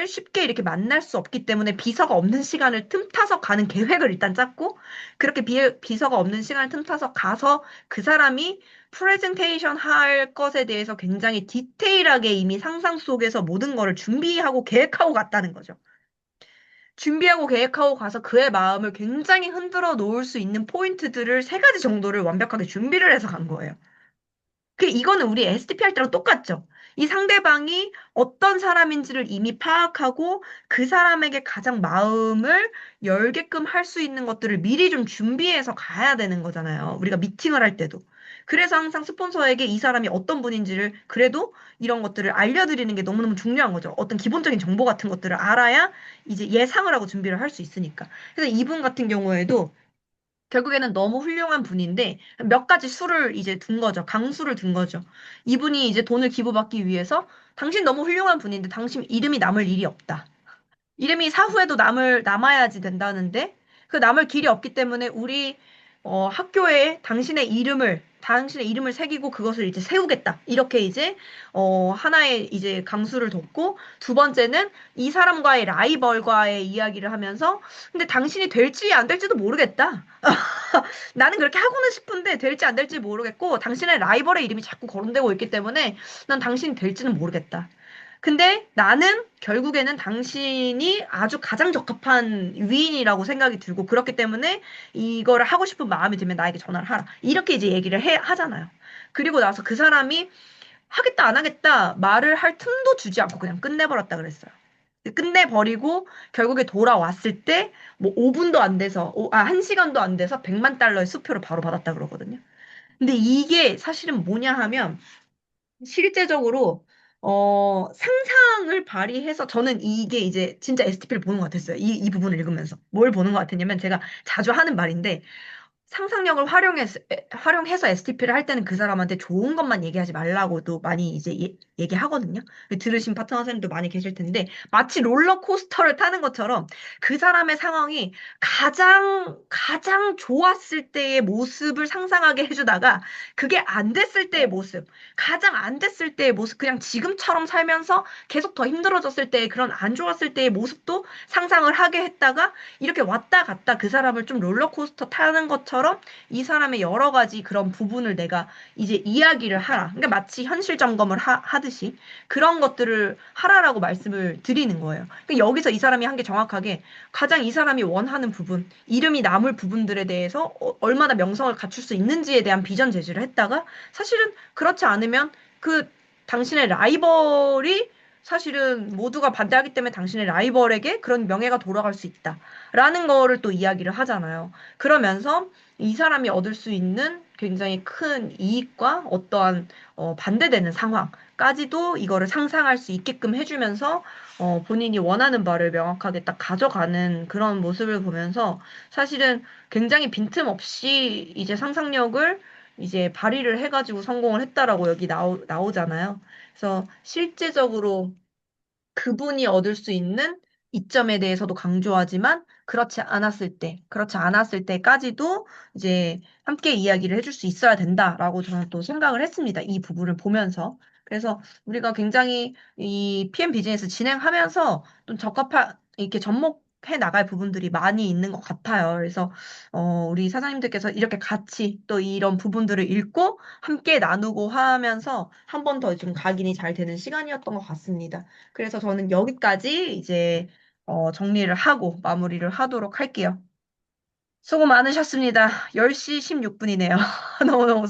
쉽게 이렇게 만날 수 없기 때문에 비서가 없는 시간을 틈타서 가는 계획을 일단 짰고, 그렇게 비서가 없는 시간을 틈타서 가서 그 사람이 프레젠테이션 할 것에 대해서 굉장히 디테일하게 이미 상상 속에서 모든 거를 준비하고 계획하고 갔다는 거죠. 준비하고 계획하고 가서 그의 마음을 굉장히 흔들어 놓을 수 있는 포인트들을 세 가지 정도를 완벽하게 준비를 해서 간 거예요. 이거는 우리 STP 할 때랑 똑같죠. 이 상대방이 어떤 사람인지를 이미 파악하고 그 사람에게 가장 마음을 열게끔 할 수 있는 것들을 미리 좀 준비해서 가야 되는 거잖아요. 우리가 미팅을 할 때도. 그래서 항상 스폰서에게 이 사람이 어떤 분인지를 그래도 이런 것들을 알려드리는 게 너무너무 중요한 거죠. 어떤 기본적인 정보 같은 것들을 알아야 이제 예상을 하고 준비를 할 수 있으니까. 그래서 이분 같은 경우에도 결국에는 너무 훌륭한 분인데 몇 가지 수를 이제 둔 거죠. 강수를 둔 거죠. 이분이 이제 돈을 기부받기 위해서 당신 너무 훌륭한 분인데 당신 이름이 남을 일이 없다. 이름이 사후에도 남아야지 된다는데 그 남을 길이 없기 때문에 우리 학교에 당신의 이름을 새기고 그것을 이제 세우겠다. 이렇게 이제 하나의 이제 강수를 뒀고 두 번째는 이 사람과의 라이벌과의 이야기를 하면서 근데 당신이 될지 안 될지도 모르겠다. 나는 그렇게 하고는 싶은데 될지 안 될지 모르겠고 당신의 라이벌의 이름이 자꾸 거론되고 있기 때문에 난 당신이 될지는 모르겠다. 근데 나는 결국에는 당신이 아주 가장 적합한 위인이라고 생각이 들고 그렇기 때문에 이거를 하고 싶은 마음이 들면 나에게 전화를 하라. 이렇게 이제 얘기를 하잖아요. 그리고 나서 그 사람이 하겠다 안 하겠다 말을 할 틈도 주지 않고 그냥 끝내버렸다 그랬어요. 끝내버리고 결국에 돌아왔을 때 뭐 5분도 안 돼서 1시간도 안 돼서 100만 달러의 수표를 바로 받았다 그러거든요. 근데 이게 사실은 뭐냐 하면 실제적으로 상상을 발휘해서 저는 이게 이제 진짜 STP를 보는 것 같았어요. 이 부분을 읽으면서. 뭘 보는 것 같았냐면 제가 자주 하는 말인데 상상력을 활용해서 STP를 할 때는 그 사람한테 좋은 것만 얘기하지 말라고도 많이 이제 얘기하거든요. 들으신 파트너 선생님도 많이 계실 텐데, 마치 롤러코스터를 타는 것처럼 그 사람의 상황이 가장 좋았을 때의 모습을 상상하게 해주다가, 그게 안 됐을 때의 모습, 가장 안 됐을 때의 모습, 그냥 지금처럼 살면서 계속 더 힘들어졌을 때의 그런 안 좋았을 때의 모습도 상상을 하게 했다가, 이렇게 왔다 갔다 그 사람을 좀 롤러코스터 타는 것처럼 이 사람의 여러 가지 그런 부분을 내가 이제 이야기를 하라. 그러니까 마치 현실 점검을 하듯이 그런 것들을 하라라고 말씀을 드리는 거예요. 그러니까 여기서 이 사람이 한 게 정확하게 가장 이 사람이 원하는 부분, 이름이 남을 부분들에 대해서 얼마나 명성을 갖출 수 있는지에 대한 비전 제시를 했다가 사실은 그렇지 않으면 그 당신의 라이벌이 사실은 모두가 반대하기 때문에 당신의 라이벌에게 그런 명예가 돌아갈 수 있다. 라는 거를 또 이야기를 하잖아요. 그러면서 이 사람이 얻을 수 있는 굉장히 큰 이익과 어떠한 반대되는 상황까지도 이거를 상상할 수 있게끔 해주면서 본인이 원하는 바를 명확하게 딱 가져가는 그런 모습을 보면서 사실은 굉장히 빈틈없이 이제 상상력을 이제 발휘를 해가지고 성공을 했다라고 여기 나오잖아요. 그래서 실제적으로 그분이 얻을 수 있는 이점에 대해서도 강조하지만 그렇지 않았을 때까지도 이제 함께 이야기를 해줄 수 있어야 된다라고 저는 또 생각을 했습니다. 이 부분을 보면서. 그래서 우리가 굉장히 이 PM 비즈니스 진행하면서 좀 이렇게 해 나갈 부분들이 많이 있는 것 같아요. 그래서 우리 사장님들께서 이렇게 같이 또 이런 부분들을 읽고 함께 나누고 하면서 한 번 더 좀 각인이 잘 되는 시간이었던 것 같습니다. 그래서 저는 여기까지 이제 정리를 하고 마무리를 하도록 할게요. 수고 많으셨습니다. 10시 16분이네요. 너무너무